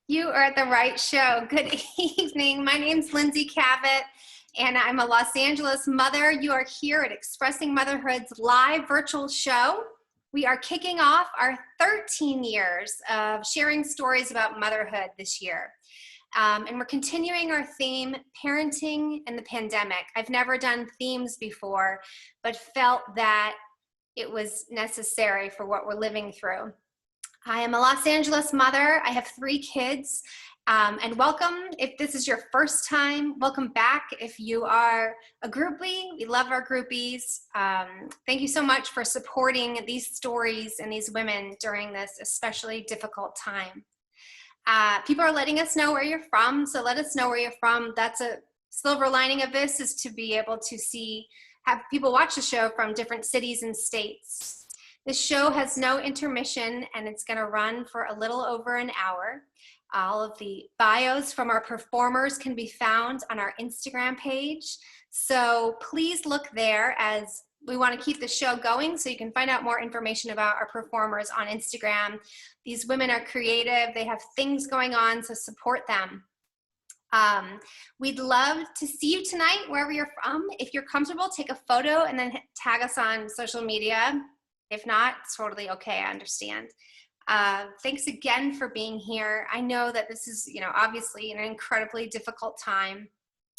You are at the right show. Good evening. My name's Lindsay Cavett, and I'm a Los Angeles mother. You are here at Expressing Motherhood's live virtual show. We are kicking off our 13 years of sharing stories about motherhood this year. And we're continuing our theme, parenting and the pandemic. I've never done themes before, but felt that it was necessary for what we're living through. I am a Los Angeles mother. I have 3 kids. And welcome if this is your first time. Welcome back if you are a groupie. We love our groupies. Thank you so much for supporting these stories and these women during this especially difficult time. People are letting us know where you're from, so let us know where you're from. That's a silver lining of this, is to be able to have people watch the show from different cities and states. This show has no intermission, and it's going to run for a little over an hour. All of the bios from our performers can be found on our Instagram page. So please look there, as we want to keep the show going, so you can find out more information about our performers on Instagram. These women are creative. They have things going on, so support them. We'd love to see you tonight, wherever you're from. If you're comfortable, take a photo and then tag us on social media. If not, it's totally okay, I understand. Thanks again for being here. I know that this is, obviously an incredibly difficult time,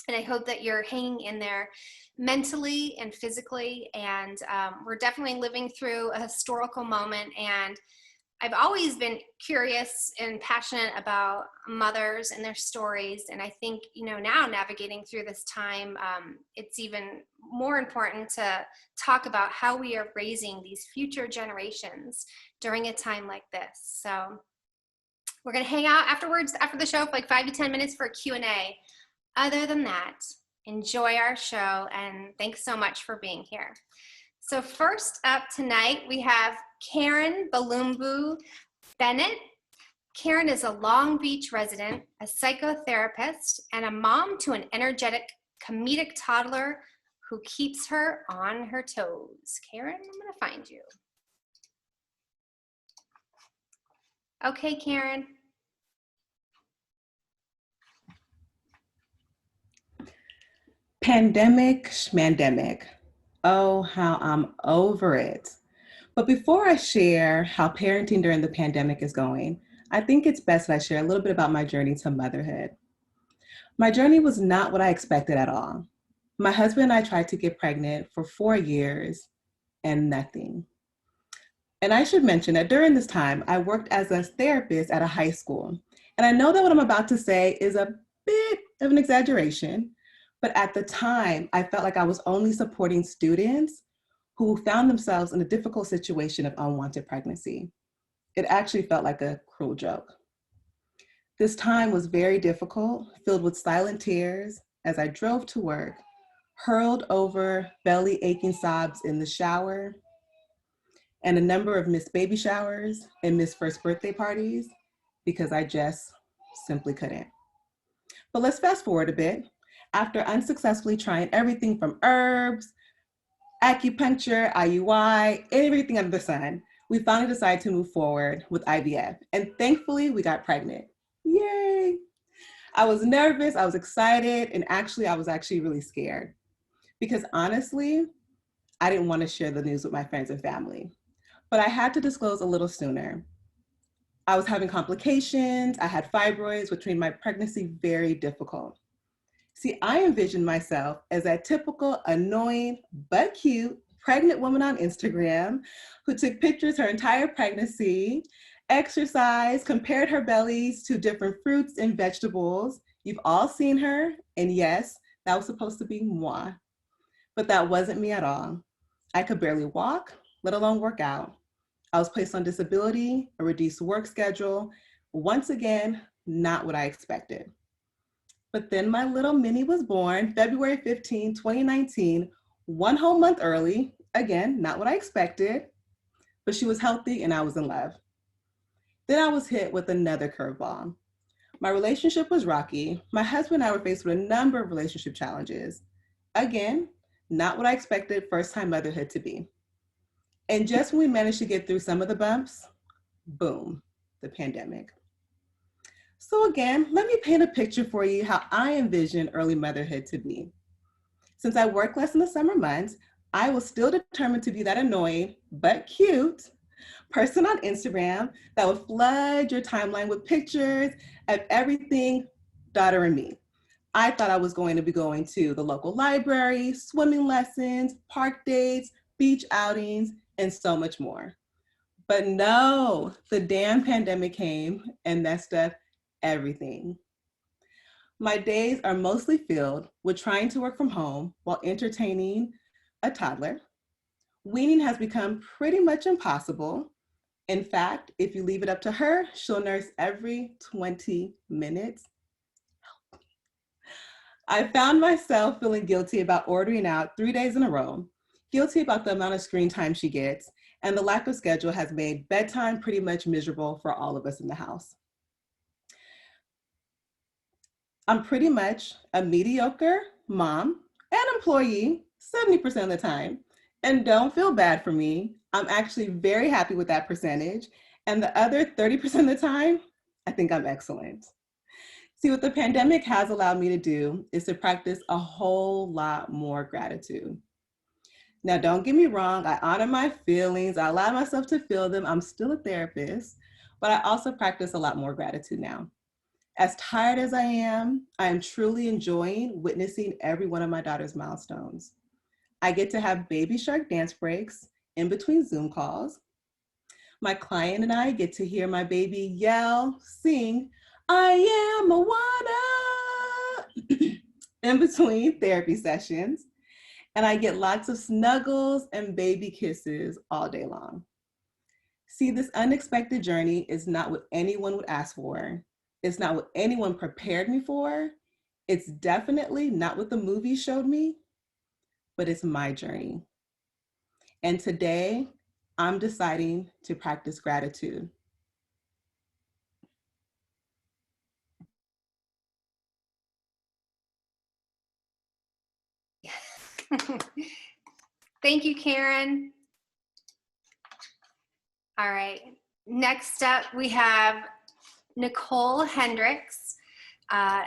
and I hope that you're hanging in there mentally and physically, and we're definitely living through a historical moment, and I've always been curious and passionate about mothers and their stories, and I think, now navigating through this time, it's even more important to talk about how we are raising these future generations during a time like this. So we're going to hang out afterwards, after the show, for like 5 to 10 minutes for a Q&A. Other than that, enjoy our show, and thanks so much for being here. So first up tonight, we have Karen Balumbu Bennett. Karen is a Long Beach resident, a psychotherapist, and a mom to an energetic, comedic toddler who keeps her on her toes. Karen, I'm going to find you. Okay, Karen. Pandemic, schmandemic. Oh, how I'm over it. But before I share how parenting during the pandemic is going, I think it's best that I share a little bit about my journey to motherhood. My journey was not what I expected at all. My husband and I tried to get pregnant for 4 years and nothing. And I should mention that during this time, I worked as a therapist at a high school. And I know that what I'm about to say is a bit of an exaggeration, but at the time, I felt like I was only supporting students who found themselves in a difficult situation of unwanted pregnancy. It actually felt like a cruel joke. This time was very difficult, filled with silent tears as I drove to work, hurled over belly aching sobs in the shower, and a number of missed baby showers and missed first birthday parties because I just simply couldn't. But let's fast forward a bit. After unsuccessfully trying everything from herbs, acupuncture, IUI, everything under the sun, we finally decided to move forward with IVF. And thankfully, we got pregnant. Yay! I was nervous, I was excited, and I was actually really scared. Because honestly, I didn't want to share the news with my friends and family. But I had to disclose a little sooner. I was having complications, I had fibroids, which made my pregnancy very difficult. See, I envisioned myself as that typical annoying but cute pregnant woman on Instagram who took pictures her entire pregnancy, exercised, compared her bellies to different fruits and vegetables. You've all seen her, and yes, that was supposed to be moi. But that wasn't me at all. I could barely walk, let alone work out. I was placed on disability, a reduced work schedule. Once again, not what I expected. But then my little Minnie was born February 15, 2019, 1 whole month early. Again, not what I expected, but she was healthy and I was in love. Then I was hit with another curveball. My relationship was rocky. My husband and I were faced with a number of relationship challenges. Again, not what I expected first-time motherhood to be. And just when we managed to get through some of the bumps, boom, the pandemic. So again, let me paint a picture for you how I envision early motherhood to be. Since I work less in the summer months, I was still determined to be that annoying but cute person on Instagram that would flood your timeline with pictures of everything daughter and me. I thought I was going to be going to the local library, swimming lessons, park dates, beach outings, and so much more. But no, the damn pandemic came and messed up everything. My days are mostly filled with trying to work from home while entertaining a toddler. Weaning has become pretty much impossible. In fact, if you leave it up to her, she'll nurse every 20 minutes. I found myself feeling guilty about ordering out 3 days in a row, guilty about the amount of screen time she gets, and the lack of schedule has made bedtime pretty much miserable for all of us in the house. I'm pretty much a mediocre mom and employee 70% of the time. And don't feel bad for me. I'm actually very happy with that percentage. And the other 30% of the time, I think I'm excellent. See, what the pandemic has allowed me to do is to practice a whole lot more gratitude. Now, don't get me wrong, I honor my feelings, I allow myself to feel them. I'm still a therapist, but I also practice a lot more gratitude now. As tired as I am truly enjoying witnessing every one of my daughter's milestones. I get to have baby shark dance breaks in between Zoom calls. My client and I get to hear my baby yell, sing, I am Moana, in between therapy sessions. And I get lots of snuggles and baby kisses all day long. See, this unexpected journey is not what anyone would ask for. It's not what anyone prepared me for. It's definitely not what the movie showed me, but it's my journey. And today, I'm deciding to practice gratitude. Thank you, Karen. All right. Next up, we have Nicole Hendricks.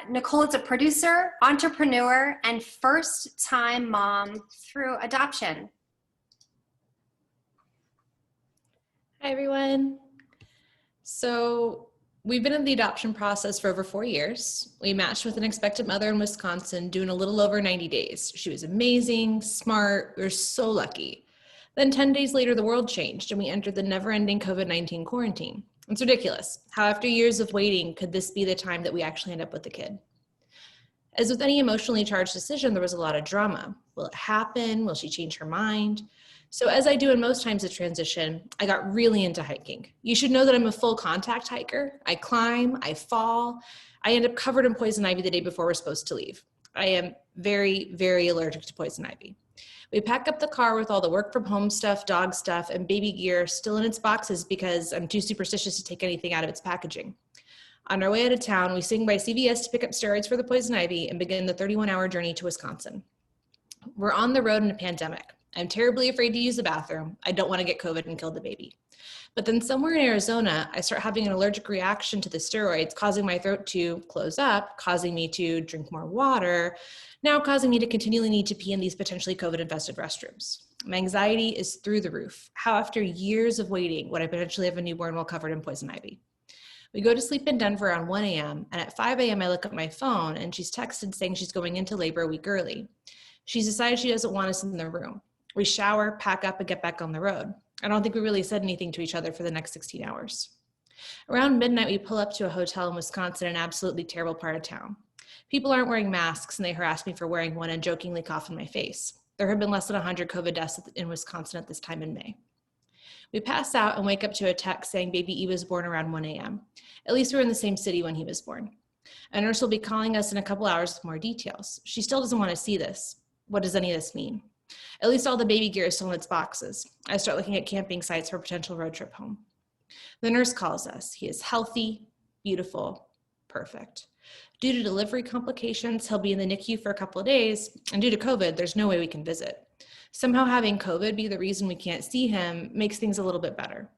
Nicole is a producer, entrepreneur, and first-time mom through adoption. Hi, everyone. So we've been in the adoption process for over 4 years. We matched with an expectant mother in Wisconsin doing a little over 90 days. She was amazing, smart. We were so lucky. Then 10 days later, the world changed and we entered the never-ending COVID-19 quarantine. It's ridiculous. How after years of waiting, could this be the time that we actually end up with a kid? As with any emotionally charged decision, there was a lot of drama. Will it happen? Will she change her mind? So as I do in most times of transition, I got really into hiking. You should know that I'm a full contact hiker. I climb, I fall. I end up covered in poison ivy the day before we're supposed to leave. I am very, very allergic to poison ivy. We pack up the car with all the work from home stuff, dog stuff, and baby gear still in its boxes because I'm too superstitious to take anything out of its packaging. On our way out of town, we swing by CVS to pick up steroids for the poison ivy and begin the 31-hour journey to Wisconsin. We're on the road in a pandemic. I'm terribly afraid to use the bathroom. I don't want to get COVID and kill the baby. But then somewhere in Arizona, I start having an allergic reaction to the steroids, causing my throat to close up, causing me to drink more water, now causing me to continually need to pee in these potentially COVID-infested restrooms. My anxiety is through the roof. How after years of waiting would I potentially have a newborn while covered in poison ivy? We go to sleep in Denver around 1 a.m. and at 5 a.m. I look at my phone and she's texted saying she's going into labor a week early. She's decided she doesn't want us in the room. We shower, pack up, and get back on the road. I don't think we really said anything to each other for the next 16 hours. Around midnight, we pull up to a hotel in Wisconsin, an absolutely terrible part of town. People aren't wearing masks and they harass me for wearing one and jokingly cough in my face. There have been less than 100 COVID deaths in Wisconsin at this time in May. We pass out and wake up to a text saying baby E was born around 1 a.m. At least we're in the same city when he was born. A nurse will be calling us in a couple hours with more details. She still doesn't want to see this. What does any of this mean? At least all the baby gear is still in its boxes. I start looking at camping sites for a potential road trip home. The nurse calls us. He is healthy, beautiful, perfect. Due to delivery complications, he'll be in the NICU for a couple of days, and due to COVID, there's no way we can visit. Somehow having COVID be the reason we can't see him makes things a little bit better.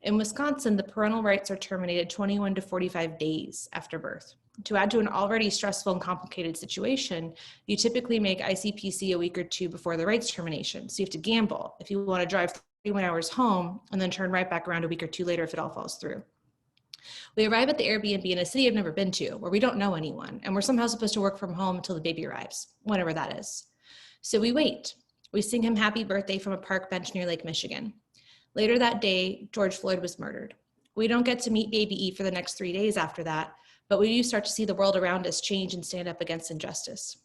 In Wisconsin, the parental rights are terminated 21 to 45 days after birth. To add to an already stressful and complicated situation, you typically make ICPC a week or two before the rights termination. So you have to gamble if you want to drive 31 hours home and then turn right back around a week or two later if it all falls through. We arrive at the Airbnb in a city I've never been to, where we don't know anyone, and we're somehow supposed to work from home until the baby arrives, whenever that is. So we wait. We sing him happy birthday from a park bench near Lake Michigan. Later that day, George Floyd was murdered. We don't get to meet baby E for the next 3 days after that, but we do start to see the world around us change and stand up against injustice.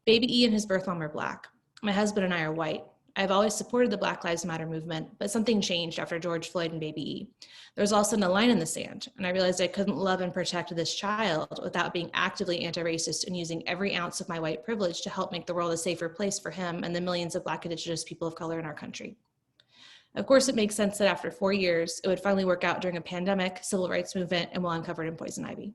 Baby E and his birth mom are Black. My husband and I are white. I've always supported the Black Lives Matter movement, but something changed after George Floyd and baby E. There was also a line in the sand, and I realized I couldn't love and protect this child without being actively anti-racist and using every ounce of my white privilege to help make the world a safer place for him and the millions of Black Indigenous people of color in our country. Of course, it makes sense that after 4 years, it would finally work out during a pandemic, civil rights movement, and while uncovered in poison ivy.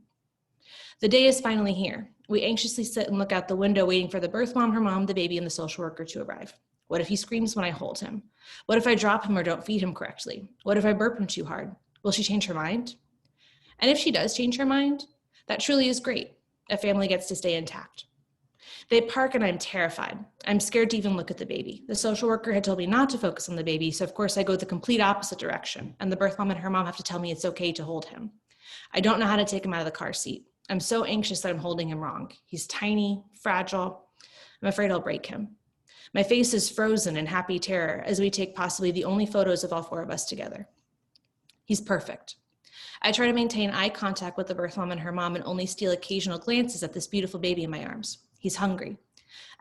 The day is finally here. We anxiously sit and look out the window waiting for the birth mom, her mom, the baby, and the social worker to arrive. What if he screams when I hold him? What if I drop him or don't feed him correctly? What if I burp him too hard? Will she change her mind? And if she does change her mind, that truly is great. A family gets to stay intact. They park and I'm terrified. I'm scared to even look at the baby. The social worker had told me not to focus on the baby, so of course I go the complete opposite direction, and the birth mom and her mom have to tell me it's okay to hold him. I don't know how to take him out of the car seat. I'm so anxious that I'm holding him wrong. He's tiny, fragile. I'm afraid I'll break him. My face is frozen in happy terror as we take possibly the only photos of all 4 of us together. He's perfect. I try to maintain eye contact with the birth mom and her mom and only steal occasional glances at this beautiful baby in my arms. He's hungry.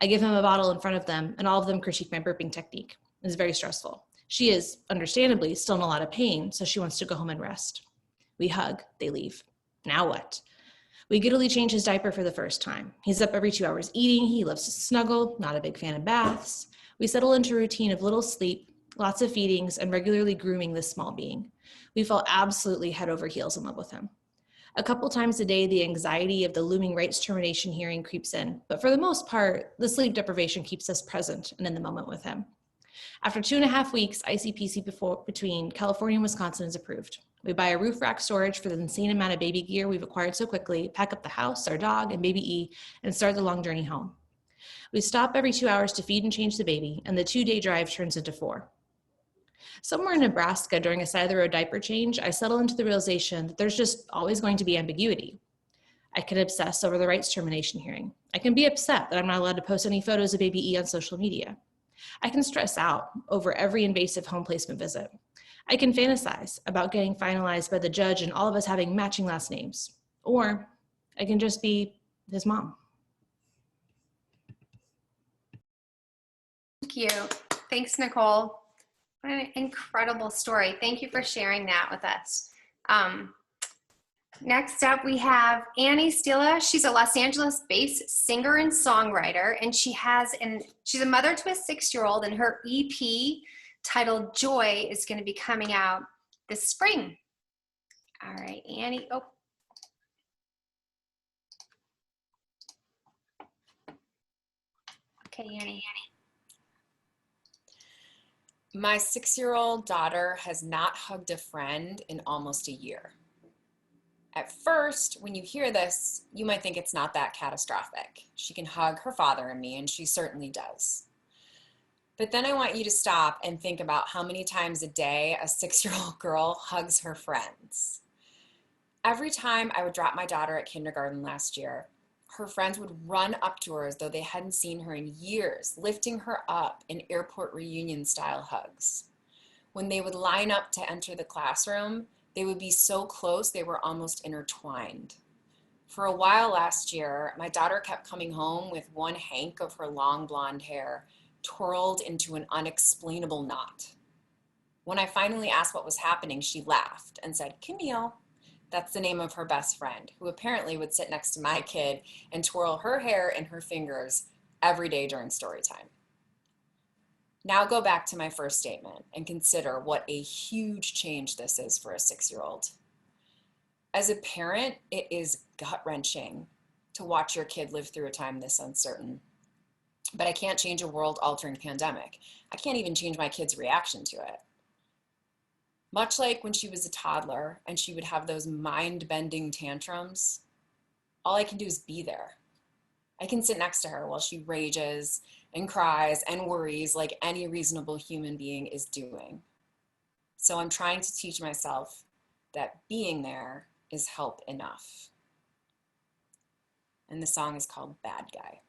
I give him a bottle in front of them, and all of them critique my burping technique. It's very stressful. She is, understandably, still in a lot of pain, so she wants to go home and rest. We hug, they leave. Now what? We giddily change his diaper for the first time. He's up every 2 hours eating, he loves to snuggle, not a big fan of baths. We settle into a routine of little sleep, lots of feedings, and regularly grooming this small being. We fall absolutely head over heels in love with him. A couple times a day, the anxiety of the looming rights termination hearing creeps in, but for the most part, the sleep deprivation keeps us present and in the moment with him. After 2.5 weeks, ICPC between California and Wisconsin is approved. We buy a roof rack storage for the insane amount of baby gear we've acquired so quickly, pack up the house, our dog, and baby E, and start the long journey home. We stop every 2 hours to feed and change the baby, and the 2-day drive turns into 4. Somewhere in Nebraska, during a side-of-the-road diaper change, I settle into the realization that there's just always going to be ambiguity. I can obsess over the rights termination hearing. I can be upset that I'm not allowed to post any photos of baby E on social media. I can stress out over every invasive home placement visit. I can fantasize about getting finalized by the judge and all of us having matching last names. Or I can just be his mom. Thank you. Thanks, Nicole. What an incredible story. Thank you for sharing that with us. Next up, we have Annie Stilla. She's a Los Angeles-based singer and songwriter, and she's a mother to a 6-year-old, and her EP titled Joy is going to be coming out this spring. All right, Annie. Oh. Okay, Annie. My 6-year-old daughter has not hugged a friend in almost a year. At first, when you hear this, you might think it's not that catastrophic. She can hug her father and me, and she certainly does. But then I want you to stop and think about how many times a day a 6-year-old girl hugs her friends. Every time I would drop my daughter at kindergarten last year, her friends would run up to her as though they hadn't seen her in years, lifting her up in airport reunion style hugs. When they would line up to enter the classroom, they would be so close they were almost intertwined. For a while last year, my daughter kept coming home with one hank of her long blonde hair twirled into an unexplainable knot. When I finally asked what was happening, she laughed and said, "Camille." That's the name of her best friend, who apparently would sit next to my kid and twirl her hair in her fingers every day during story time. Now go back to my first statement and consider what a huge change this is for a 6-year-old. As a parent, it is gut-wrenching to watch your kid live through a time this uncertain. But I can't change a world-altering pandemic. I can't even change my kid's reaction to it. Much like when she was a toddler and she would have those mind-bending tantrums, all I can do is be there. I can sit next to her while she rages and cries and worries like any reasonable human being is doing. So I'm trying to teach myself that being there is help enough. And the song is called Bad Guy.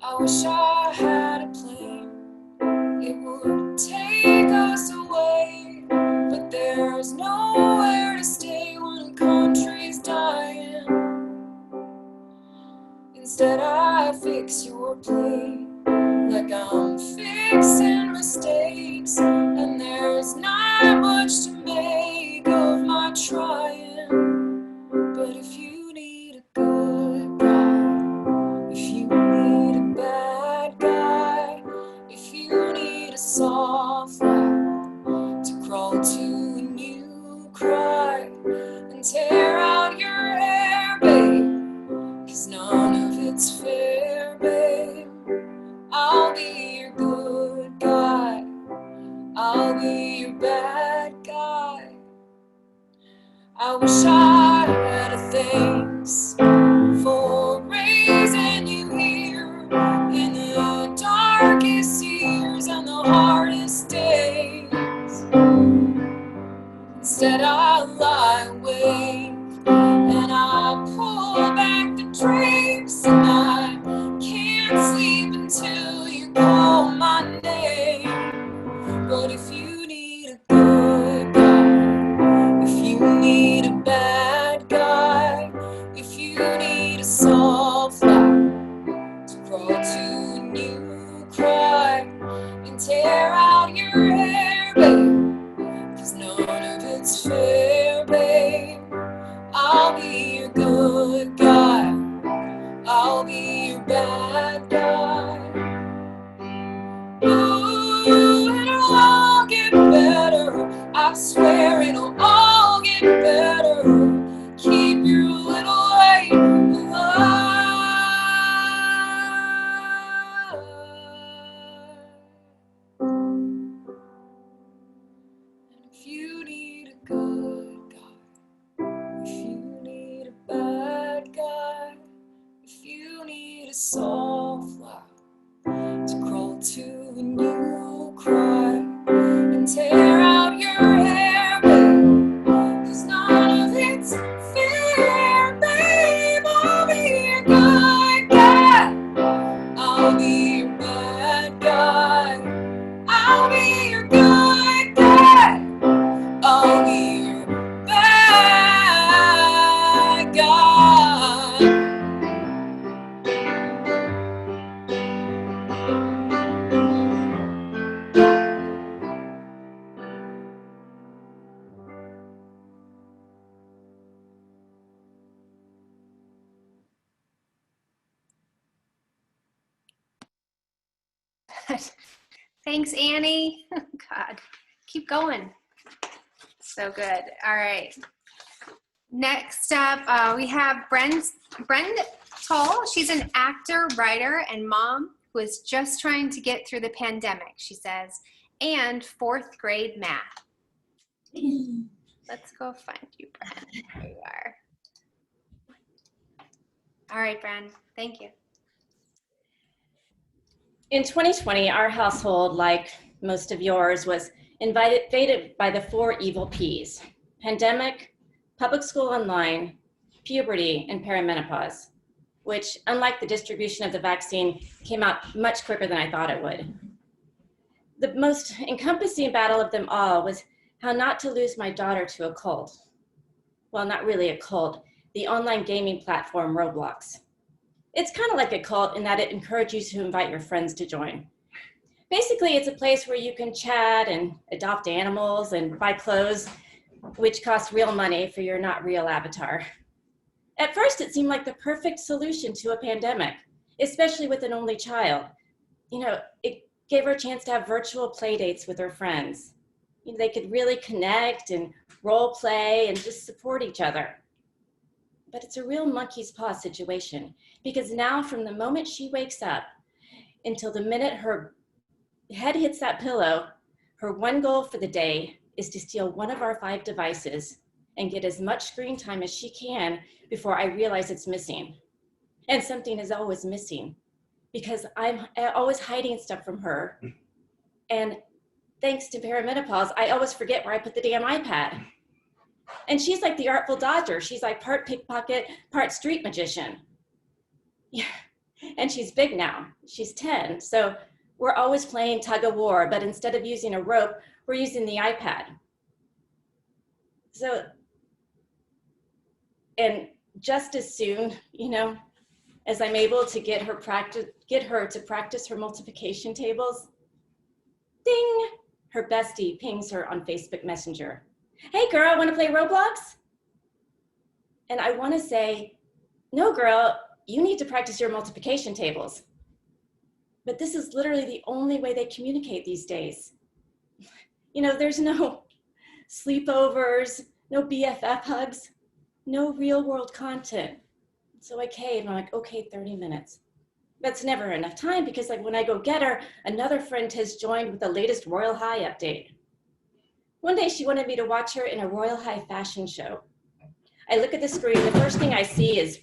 I wish I had a plane. It would take us away, but there's nowhere to stay when a country's dying. Instead I fix your plate like I'm fixing mistakes, and there's not much to make of my trying. But if you need a good guy, if you need a bad guy, if you need a soft light to crawl to when you cry and tear out your hair, babe, 'cause none of it's fair, babe, I'll be your good guy, I'll be your bad guy. I wish I had a thanks for raising you here in the darkest years and the hardest days. Instead I lie awake and I pull back the drapes, and I can't sleep until you call my name. But if you need a good guy, if you need a bad guy, if you need a soft light to crawl to when you cry and tear out your hair, babe, 'cause none of it's fair, babe, I'll be your good guy, I'll be your bad guy. Ooh, it'll all get better, I swear it'll all get better. Keep your little light alive. And if you need a good guy, if you need a bad guy, if you need a soft light to crawl to when you cry and tear out your hair, babe, 'cause none of it's fair, babe, I'll be your good guy, I'll be your bad guy, I'll be your good guy, I'll be your bad guy. Thanks, Annie. God, keep going. So good. All right. Next up, we have Brenda Toll. She's an actor, writer, and mom who is just trying to get through the pandemic, she says, and fourth grade math. Let's go find you, Brenda. There you are. All right, Brenda. Thank you. In 2020, our household, like most of yours, was invaded by the four evil Ps: pandemic, public school online, puberty, and perimenopause, which, unlike the distribution of the vaccine, came out much quicker than I thought it would. The most encompassing battle of them all was how not to lose my daughter to a cult. Well, not really a cult, the online gaming platform Roblox. It's kind of like a cult in that it encourages you to invite your friends to join. Basically, it's a place where you can chat and adopt animals and buy clothes, which cost real money for your not real avatar. At first, it seemed like the perfect solution to a pandemic, especially with an only child. You know, it gave her a chance to have virtual play dates with her friends. You know, they could really connect and role play and just support each other. But it's a real monkey's paw situation, because now from the moment she wakes up until the minute her head hits that pillow, her one goal for the day is to steal one of our 5 devices and get as much screen time as she can before I realize it's missing. And something is always missing because I'm always hiding stuff from her. And thanks to perimenopause, I always forget where I put the damn iPad. And she's like the Artful Dodger. She's like part pickpocket, part street magician. Yeah. And she's big now. She's 10. So we're always playing tug of war, but instead of using a rope, we're using the iPad. So, and just as soon, you know, as I'm able to get her to practice her multiplication tables, ding, her bestie pings her on Facebook Messenger. Hey girl, want to play Roblox? And I want to say, no girl, you need to practice your multiplication tables. But this is literally the only way they communicate these days. You know, there's no sleepovers, no BFF hugs, no real world content. So I caved, and I'm like, okay, 30 minutes. That's never enough time because like when I go get her, another friend has joined with the latest Royal High update. One day she wanted me to watch her in a Royal High fashion show. I look at the screen, the first thing I see is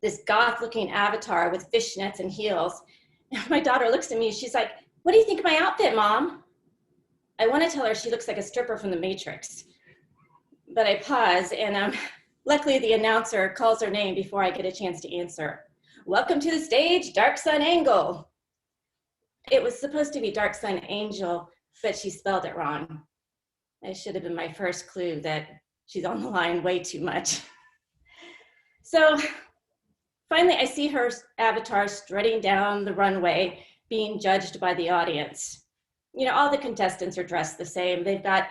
this goth looking avatar with fishnets and heels. My daughter looks at me, she's like, what do you think of my outfit, Mom? I want to tell her she looks like a stripper from the Matrix. But I pause and luckily the announcer calls her name before I get a chance to answer. Welcome to the stage, Dark Sun Angel. It was supposed to be Dark Sun Angel, but she spelled it wrong. It should have been my first clue that she's on the line way too much. So finally, I see her avatar strutting down the runway, being judged by the audience. You know, all the contestants are dressed the same. They've got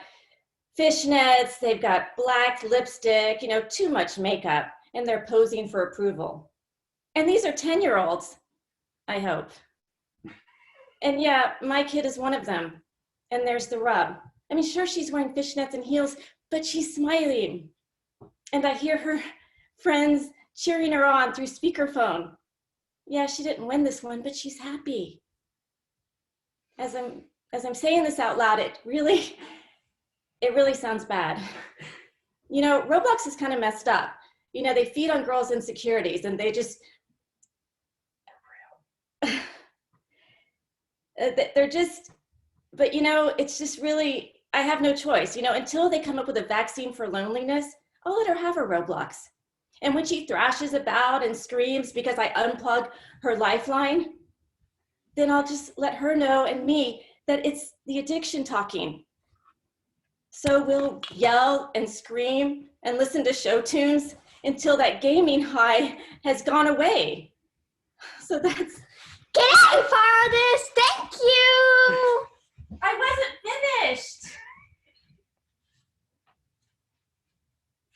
fishnets, they've got black lipstick, you know, too much makeup, and they're posing for approval. And these are 10-year-olds, I hope. And yeah, my kid is one of them. And there's the rub. I mean, sure, she's wearing fishnets and heels, but she's smiling. And I hear her friends cheering her on through speakerphone. Yeah, she didn't win this one, but she's happy. As I'm saying this out loud, it really sounds bad. You know, Roblox is kind of messed up. You know, they feed on girls' insecurities and they just, they're just, but you know, it's just really, I have no choice. You know, until they come up with a vaccine for loneliness, I'll let her have her Roblox. And when she thrashes about and screams because I unplug her lifeline, then I'll just let her know and me that it's the addiction talking. So we'll yell and scream and listen to show tunes until that gaming high has gone away. So that's... Can I borrow this? Thank you! I wasn't finished.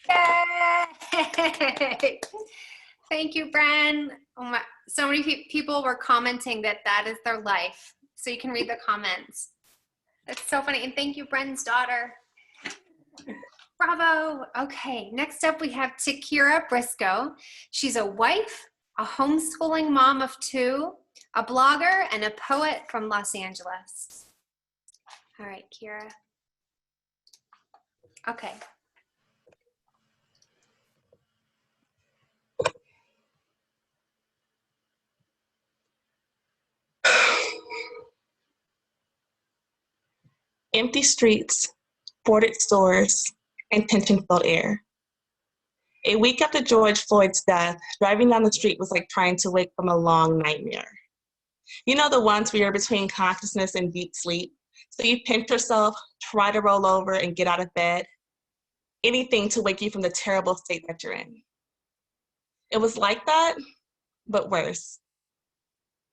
Yay! Thank you, Bren. Oh my, so many people were commenting that is their life. So you can read the comments. That's so funny. And thank you, Bren's daughter. Bravo. Okay, next up we have Takira Briscoe. She's a wife, a homeschooling mom of 2, a blogger, and a poet from Los Angeles. All right, Kira. Okay. Empty streets, boarded stores, and tension-filled air. A week after George Floyd's death, driving down the street was like trying to wake from a long nightmare. You know, the ones where you're between consciousness and deep sleep, so you pinch yourself, try to roll over and get out of bed, anything to wake you from the terrible state that you're in. It was like that, but worse.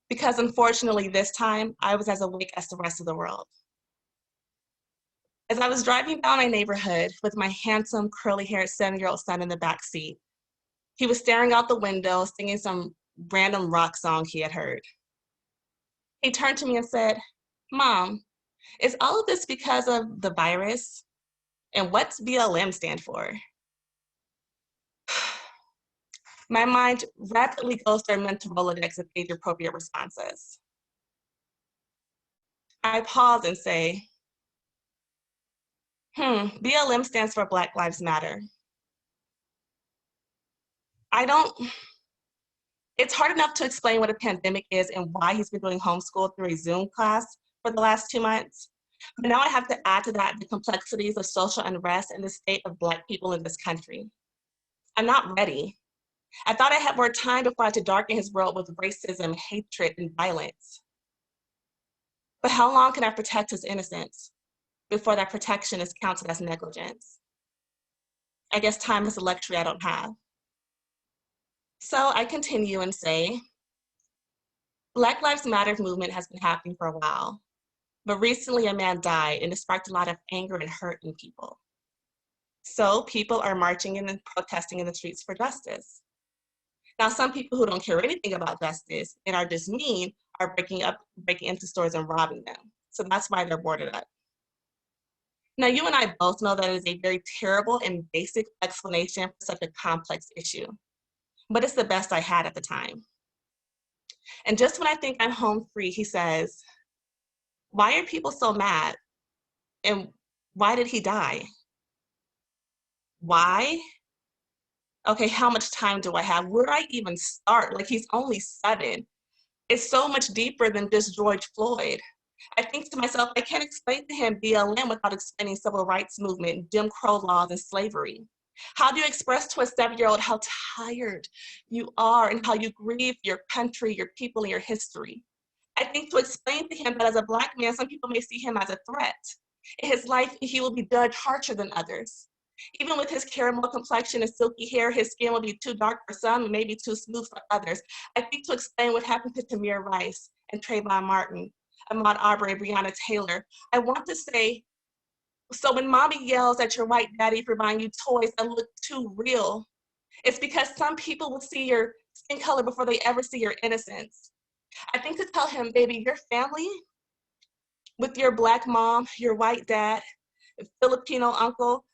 Because unfortunately this time, I was as awake as the rest of the world. As I was driving down my neighborhood with my handsome, curly-haired 7-year-old son in the back seat, he was staring out the window, singing some random rock song he had heard. He turned to me and said, "Mom, is all of this because of the virus? And what's BLM stand for?" My mind rapidly goes through a mental Rolodex of age-appropriate responses. I pause and say, BLM stands for Black Lives Matter. It's hard enough to explain what a pandemic is and why he's been doing homeschool through a Zoom class for the last 2 months. But now I have to add to that the complexities of social unrest and the state of Black people in this country. I'm not ready. I thought I had more time before I had to darken his world with racism, hatred, and violence. But how long can I protect his innocence before that protection is counted as negligence? I guess time is a luxury I don't have. So I continue and say, Black Lives Matter movement has been happening for a while, but recently a man died and it sparked a lot of anger and hurt in people. So people are marching and protesting in the streets for justice. Now, some people who don't care anything about justice and are just mean are breaking into stores and robbing them. So that's why they're boarded up. Now, you and I both know that it is a very terrible and basic explanation for such a complex issue, but it's the best I had at the time. And just when I think I'm home free, he says, "Why are people so mad? And why did he die?" Why? Okay, how much time do I have? Where do I even start? Like, he's only 7. It's so much deeper than just George Floyd. I think to myself, I can't explain to him BLM without explaining civil rights movement, Jim Crow laws, and slavery. How do you express to a 7-year-old how tired you are and how you grieve your country, your people, and your history? I think to explain to him that as a Black man, some people may see him as a threat. In his life, he will be judged harsher than others. Even with his caramel complexion and silky hair, his skin will be too dark for some and maybe too smooth for others. I think to explain what happened to Tamir Rice and Trayvon Martin, Ahmaud Arbery, Breonna Taylor, I want to say, so when mommy yells at your white daddy for buying you toys that look too real, it's because some people will see your skin color before they ever see your innocence. I think to tell him, baby, your family, with your Black mom, your white dad, Filipino uncle,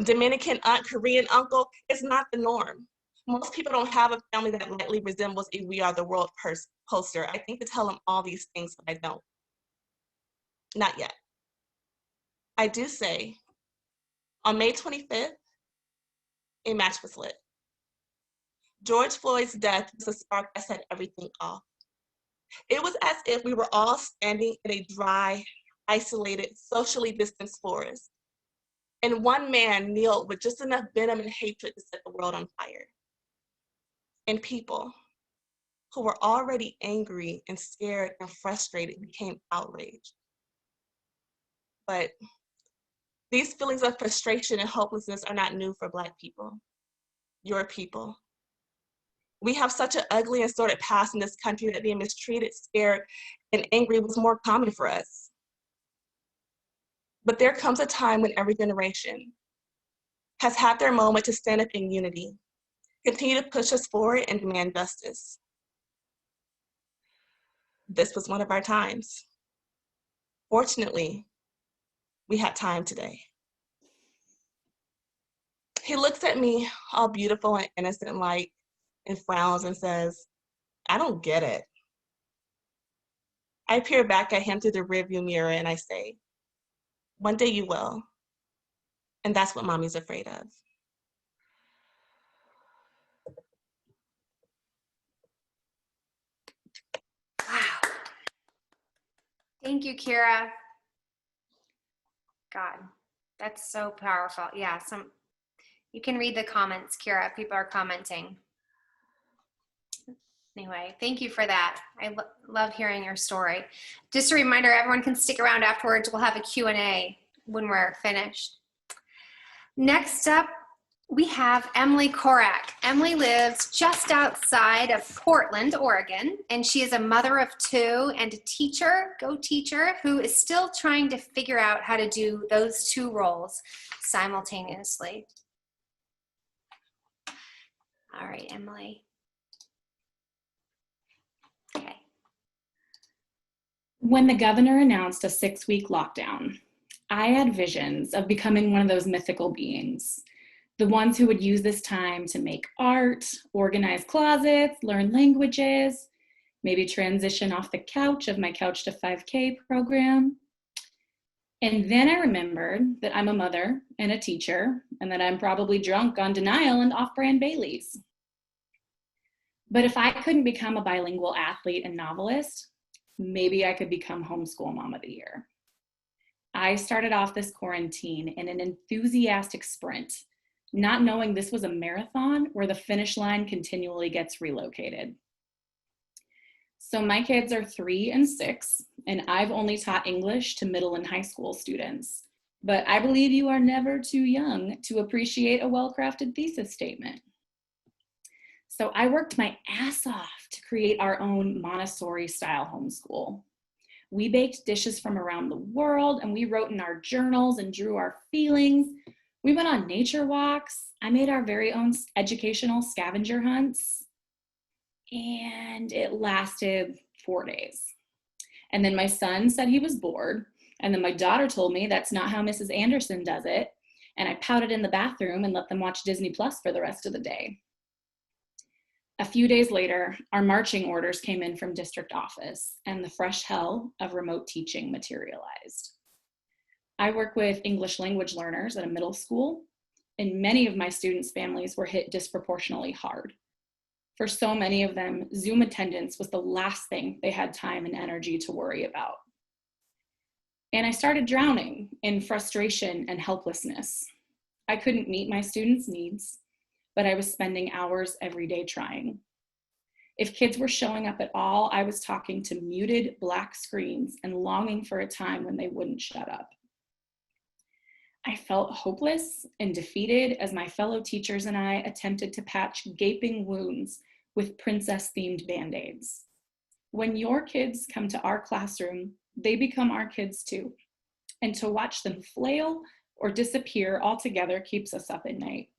Dominican aunt, Korean uncle, it's not the norm. Most people don't have a family that lightly resembles a We Are the World poster. I think to tell them all these things, but I don't. Not yet. I do say, on May 25th, a match was lit. George Floyd's death was a spark that set everything off. It was as if we were all standing in a dry, isolated, socially distanced forest, and one man kneeled with just enough venom and hatred to set the world on fire. And people who were already angry and scared and frustrated became outraged. But these feelings of frustration and hopelessness are not new for Black people, your people. We have such an ugly and sordid past in this country that being mistreated, scared, and angry was more common for us. But there comes a time when every generation has had their moment to stand up in unity, continue to push us forward, and demand justice. This was one of our times. Fortunately, we had time today. He looks at me all beautiful and innocent like, and frowns and says, "I don't get it." I peer back at him through the rearview mirror and I say, "One day you will." And that's what mommy's afraid of. Wow. Thank you, Kira. God, that's so powerful. Yeah, you can read the comments, Kira. People are commenting. Anyway, thank you for that. I love hearing your story. Just a reminder, everyone can stick around afterwards. We'll have a Q&A when we're finished. Next up, we have Emily Korak. Emily lives just outside of Portland, Oregon, and she is a mother of 2 and a teacher, who is still trying to figure out how to do those 2 roles simultaneously. All right, Emily. Okay. When the governor announced a 6-week lockdown, I had visions of becoming one of those mythical beings, the ones who would use this time to make art, organize closets, learn languages, maybe transition off the couch of my Couch to 5K program. And then I remembered that I'm a mother and a teacher, and that I'm probably drunk on denial and off-brand Baileys. But if I couldn't become a bilingual athlete and novelist, maybe I could become homeschool mom of the year. I started off this quarantine in an enthusiastic sprint, not knowing this was a marathon where the finish line continually gets relocated. So my kids are 3 and 6, and I've only taught English to middle and high school students. But I believe you are never too young to appreciate a well-crafted thesis statement. So I worked my ass off to create our own Montessori-style homeschool. We baked dishes from around the world, and we wrote in our journals and drew our feelings. We went on nature walks. I made our very own educational scavenger hunts. And it lasted 4 days. And then my son said he was bored. And then my daughter told me that's not how Mrs. Anderson does it. And I pouted in the bathroom and let them watch Disney Plus for the rest of the day. A few days later, our marching orders came in from district office, and the fresh hell of remote teaching materialized. I work with English language learners at a middle school, and many of my students' families were hit disproportionately hard. For so many of them, Zoom attendance was the last thing they had time and energy to worry about. And I started drowning in frustration and helplessness. I couldn't meet my students' needs, but I was spending hours every day trying. If kids were showing up at all, I was talking to muted black screens and longing for a time when they wouldn't shut up. I felt hopeless and defeated as my fellow teachers and I attempted to patch gaping wounds with princess-themed Band-Aids. When your kids come to our classroom, they become our kids too. And to watch them flail or disappear altogether keeps us up at night.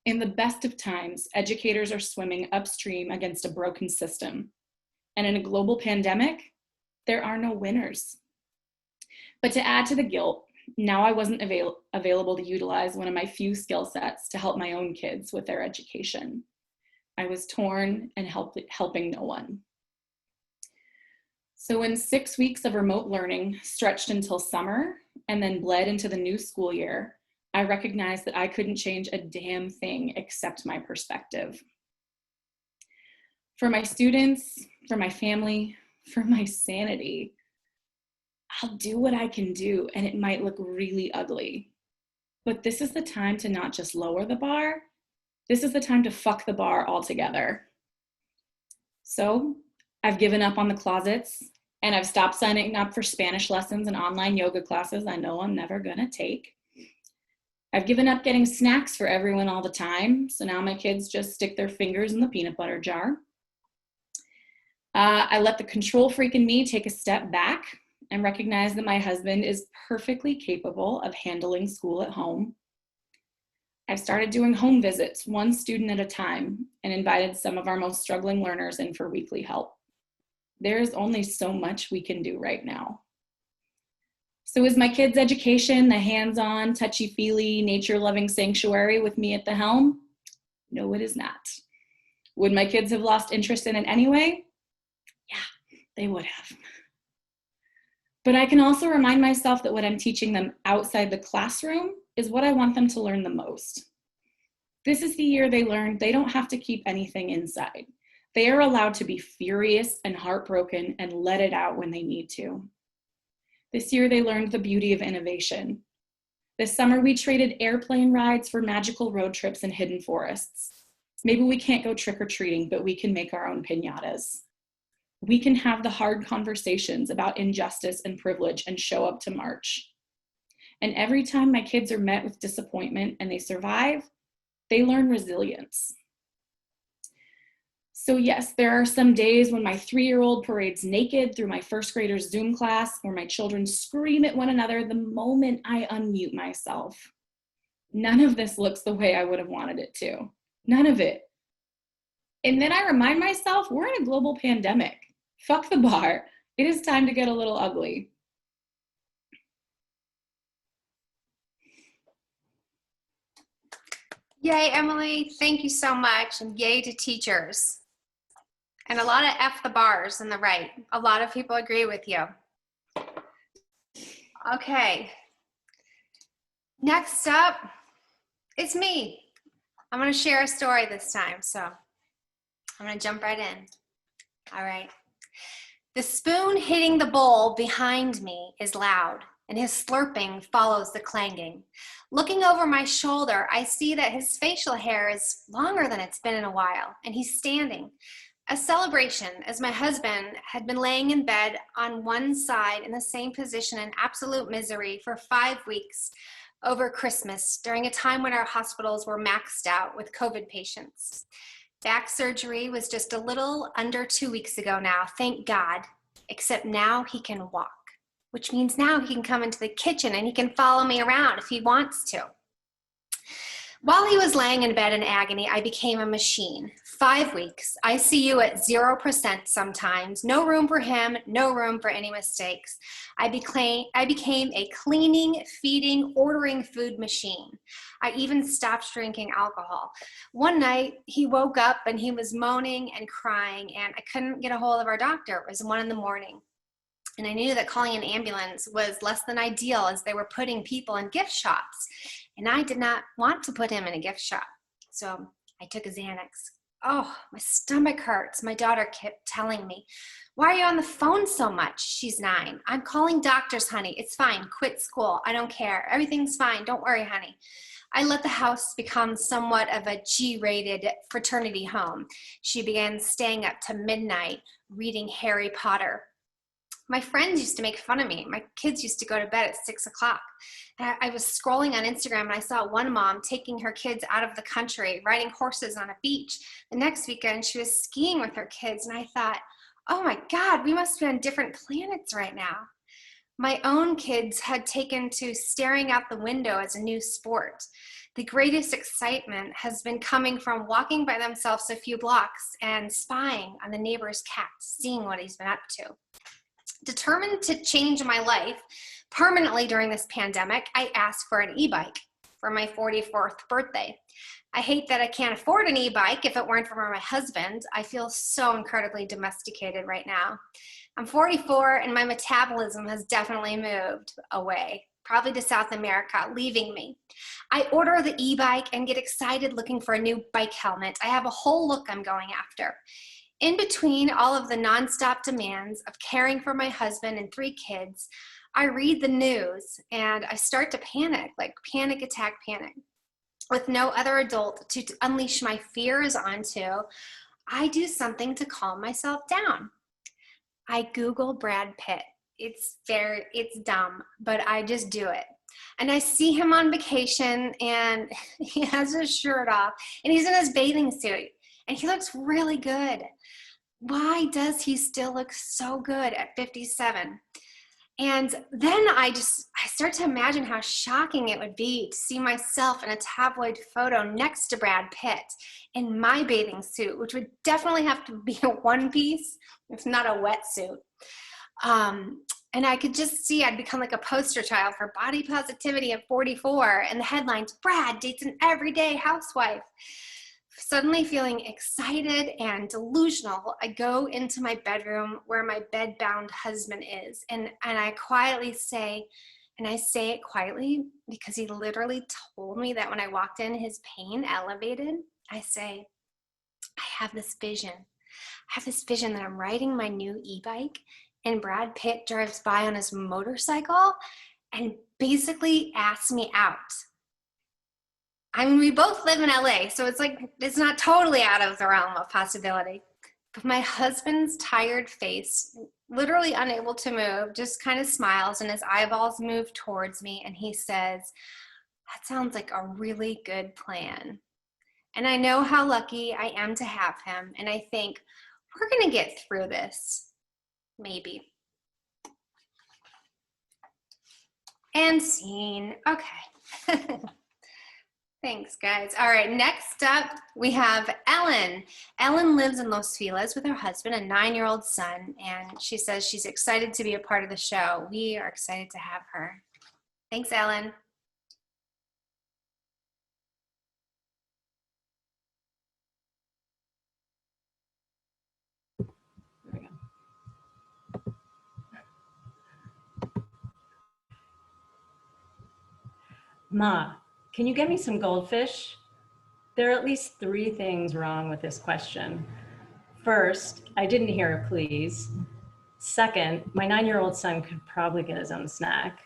In the best of times, educators are swimming upstream against a broken system. And in a global pandemic, there are no winners. But to add to the guilt, now I wasn't available to utilize one of my few skill sets to help my own kids with their education. I was torn and helping no one. So when 6 weeks of remote learning stretched until summer and then bled into the new school year, I recognized that I couldn't change a damn thing except my perspective. For my students, for my family, for my sanity, I'll do what I can do, and it might look really ugly. But this is the time to not just lower the bar, this is the time to fuck the bar altogether. So I've given up on the closets, and I've stopped signing up for Spanish lessons and online yoga classes I know I'm never gonna take. I've given up getting snacks for everyone all the time, so now my kids just stick their fingers in the peanut butter jar. I let the control freak in me take a step back and recognize that my husband is perfectly capable of handling school at home. I've started doing home visits, one student at a time, and invited some of our most struggling learners in for weekly help. There is only so much we can do right now. So is my kids' education the hands-on, touchy-feely, nature-loving sanctuary with me at the helm? No, it is not. Would my kids have lost interest in it anyway? Yeah, they would have. But I can also remind myself that what I'm teaching them outside the classroom is what I want them to learn the most. This is the year they learn they don't have to keep anything inside. They are allowed to be furious and heartbroken and let it out when they need to. This year they learned the beauty of innovation. This summer we traded airplane rides for magical road trips in hidden forests. Maybe we can't go trick-or-treating, but we can make our own piñatas. We can have the hard conversations about injustice and privilege and show up to march. And every time my kids are met with disappointment and they survive, they learn resilience. So yes, there are some days when my 3-year-old parades naked through my first grader's Zoom class, or my children scream at one another the moment I unmute myself. None of this looks the way I would have wanted it to. None of it. And then I remind myself, we're in a global pandemic. Fuck the bar. it is time to get a little ugly. Yay, Emily. Thank you so much. And yay to teachers. And a lot of F the bars in the right. A lot of people agree with you. Okay. Next up, it's me. I'm going to share a story this time. So I'm going to jump right in. All right. The spoon hitting the bowl behind me is loud, and his slurping follows the clanging. Looking over my shoulder, I see that his facial hair is longer than it's been in a while, and he's standing. A celebration, as my husband had been laying in bed on one side in the same position in absolute misery for 5 weeks over Christmas, during a time when our hospitals were maxed out with COVID patients. Back surgery was just a little under 2 weeks ago now, thank God, except now he can walk, which means now he can come into the kitchen and he can follow me around if he wants to. While he was laying in bed in agony, I became a machine. 5 weeks, ICU at 0% sometimes, no room for him, no room for any mistakes. I became a cleaning, feeding, ordering food machine. I even stopped drinking alcohol. One night, he woke up and he was moaning and crying, and I couldn't get a hold of our doctor. It was 1 a.m. And I knew that calling an ambulance was less than ideal, as they were putting people in gift shops. And I did not want to put him in a gift shop. So I took a Xanax. Oh, my stomach hurts. My daughter kept telling me, "Why are you on the phone so much?" She's 9. "I'm calling doctors, honey. It's fine. Quit school. I don't care. Everything's fine. Don't worry, honey." I let the house become somewhat of a G-rated fraternity home. She began staying up to midnight reading Harry Potter. My friends used to make fun of me. My kids used to go to bed at 6 o'clock. I was scrolling on Instagram and I saw one mom taking her kids out of the country, riding horses on a beach. The next weekend, she was skiing with her kids. And I thought, oh my God, we must be on different planets right now. My own kids had taken to staring out the window as a new sport. The greatest excitement has been coming from walking by themselves a few blocks and spying on the neighbor's cat, seeing what he's been up to. Determined to change my life permanently during this pandemic, I asked for an e-bike for my 44th birthday. I hate that I can't afford an e-bike. If it weren't for my husband, I feel so incredibly domesticated right now. I'm 44 and my metabolism has definitely moved away, probably to South America, leaving me. I order the e-bike and get excited looking for a new bike helmet. I have a whole look I'm going after. In between all of the nonstop demands of caring for my husband and 3 kids, I read the news and I start to panic, like panic attack panic. With no other adult to unleash my fears onto, I do something to calm myself down. I Google Brad Pitt. It's dumb, but I just do it. And I see him on vacation and he has his shirt off and he's in his bathing suit and he looks really good. Why does he still look so good at 57? And then I start to imagine how shocking it would be to see myself in a tabloid photo next to Brad Pitt in my bathing suit, which would definitely have to be a one piece, if not a wetsuit. And I could just see I'd become like a poster child for body positivity at 44, and the headlines, "Brad dates an everyday housewife." Suddenly feeling excited and delusional, I go into my bedroom where my bed-bound husband is, and I quietly say, and I say it quietly because he literally told me that when I walked in, his pain elevated. I say, I have this vision that I'm riding my new e-bike and Brad Pitt drives by on his motorcycle and basically asks me out. I mean, we both live in LA, so it's not totally out of the realm of possibility. But my husband's tired face, literally unable to move, just kind of smiles and his eyeballs move towards me and he says, "That sounds like a really good plan." And I know how lucky I am to have him, and I think, we're gonna get through this, maybe. And scene, okay. Thanks, guys. All right, next up, we have Ellen. Ellen lives in Los Feliz with her husband and 9-year-old son, and she says she's excited to be a part of the show. We are excited to have her. Thanks, Ellen. Ma, can you get me some goldfish? There are at least 3 things wrong with this question. First, I didn't hear a please. Second, my 9-year-old son could probably get his own snack.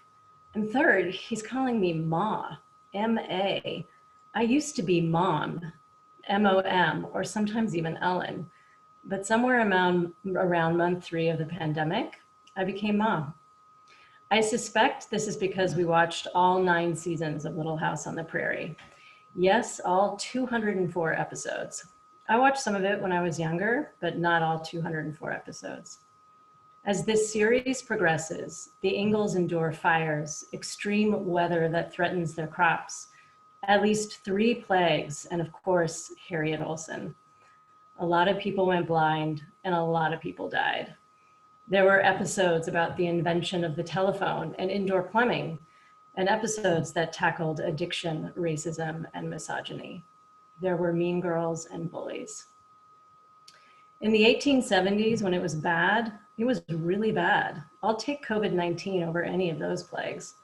And third, he's calling me Ma, M-A. I used to be Mom, M-O-M, or sometimes even Ellen. But somewhere around month 3 of the pandemic, I became Mom. I suspect this is because we watched all 9 seasons of Little House on the Prairie. Yes, all 204 episodes. I watched some of it when I was younger, but not all 204 episodes. As this series progresses, the Ingalls endure fires, extreme weather that threatens their crops, at least 3 plagues, and of course, Harriet Olsen. A lot of people went blind and a lot of people died. There were episodes about the invention of the telephone and indoor plumbing, and episodes that tackled addiction, racism, and misogyny. There were mean girls and bullies. In the 1870s, when it was bad, it was really bad. I'll take COVID-19 over any of those plagues.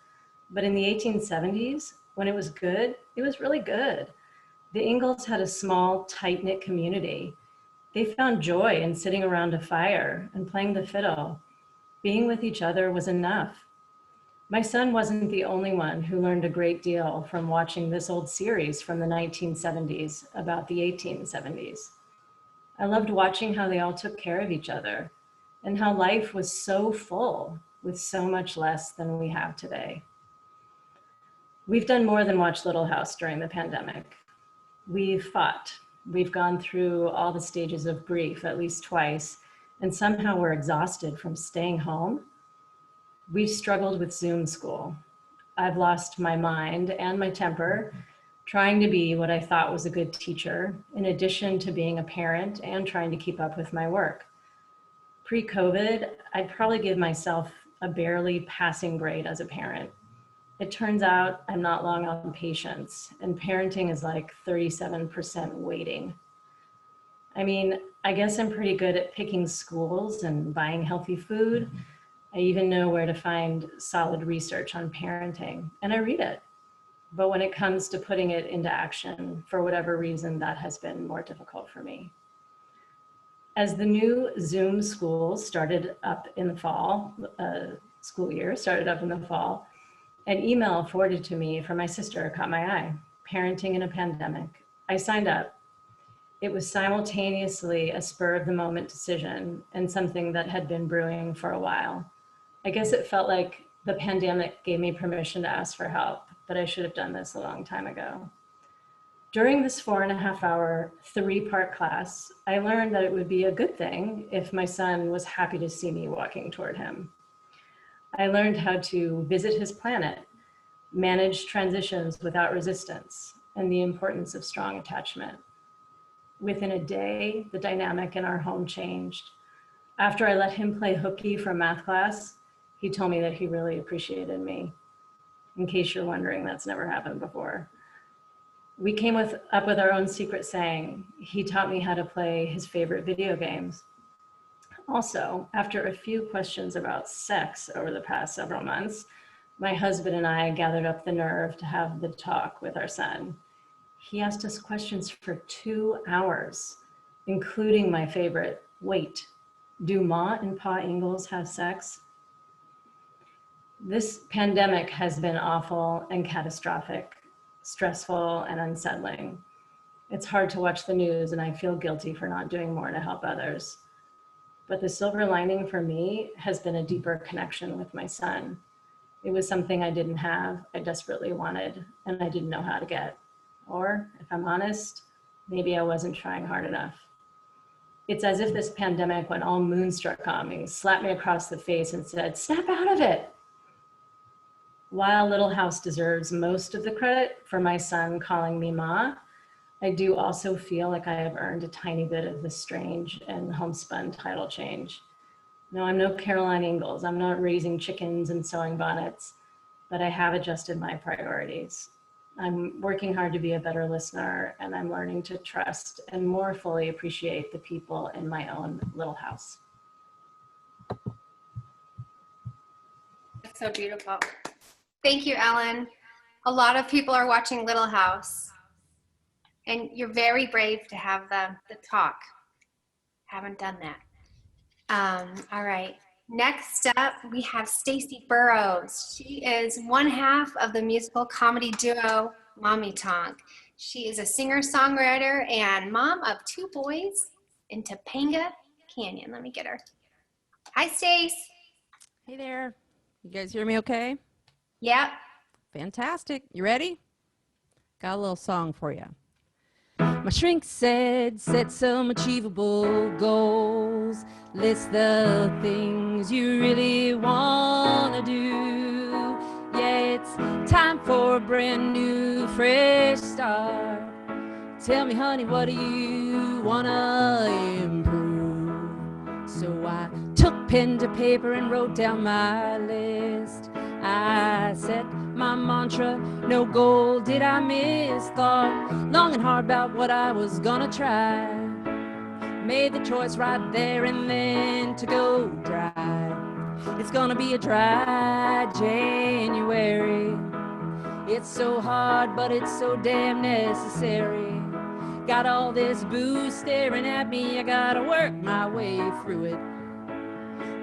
But in the 1870s, when it was good, it was really good. The Ingalls had a small, tight-knit community. They found joy in sitting around a fire and playing the fiddle. Being with each other was enough. My son wasn't the only one who learned a great deal from watching this old series from the 1970s about the 1870s. I loved watching how they all took care of each other and how life was so full with so much less than we have today. We've done more than watch Little House during the pandemic. We've fought. We've gone through all the stages of grief at least twice, and somehow we're exhausted from staying home. We've struggled with Zoom school. I've lost my mind and my temper trying to be what I thought was a good teacher, in addition to being a parent and trying to keep up with my work. Pre-COVID, I'd probably give myself a barely passing grade as a parent. It turns out I'm not long on patience, and parenting is like 37% waiting. I mean, I guess I'm pretty good at picking schools and buying healthy food. I even know where to find solid research on parenting, and I read it. But when it comes to putting it into action, for whatever reason, that has been more difficult for me. As the new Zoom school started up in the fall, school year started up in the fall, an email forwarded to me from my sister caught my eye, Parenting in a Pandemic. I signed up. It was simultaneously a spur of the moment decision and something that had been brewing for a while. I guess it felt like the pandemic gave me permission to ask for help, but I should have done this a long time ago. During this 4.5-hour, 3-part class, I learned that it would be a good thing if my son was happy to see me walking toward him. I learned how to visit his planet, manage transitions without resistance, and the importance of strong attachment. Within a day, the dynamic in our home changed. After I let him play hooky for math class, he told me that he really appreciated me. In case you're wondering, that's never happened before. We came up with our own secret saying. He taught me how to play his favorite video games. Also, after a few questions about sex over the past several months, my husband and I gathered up the nerve to have the talk with our son. He asked us questions for 2 hours, including my favorite, wait, do Ma and Pa Ingalls have sex? This pandemic has been awful and catastrophic, stressful and unsettling. It's hard to watch the news and I feel guilty for not doing more to help others. But the silver lining for me has been a deeper connection with my son. It was something I didn't have, I desperately wanted, and I didn't know how to get. Or, if I'm honest, maybe I wasn't trying hard enough. It's as if this pandemic went all moonstruck on me, slapped me across the face and said, snap out of it. While Little House deserves most of the credit for my son calling me Ma, I do also feel like I have earned a tiny bit of the strange and homespun title change. No, I'm no Caroline Ingalls. I'm not raising chickens and sewing bonnets, but I have adjusted my priorities. I'm working hard to be a better listener, and I'm learning to trust and more fully appreciate the people in my own little house. That's so beautiful. Thank you, Ellen. A lot of people are watching Little House, and you're very brave to have the talk. Haven't done that. All right. Next up, we have Stacey Burrows. She is one half of the musical comedy duo Mommy Tonk. She is a singer-songwriter and mom of 2 boys in Topanga Canyon. Let me get her. Hi, Stace. Hey there. You guys hear me okay? Yep. Fantastic. You ready? Got a little song for you. My shrink said, set some achievable goals. List the things you really want to do. Yeah, it's time for a brand new, fresh start. Tell me, honey, what do you want to improve? So I took pen to paper and wrote down my list. I set my mantra, no goal did I miss. Thought long and hard about what I was gonna try. Made the choice right there and then to go dry. It's gonna be a dry January. It's so hard, but it's so damn necessary. Got all this booze staring at me, I gotta work my way through it.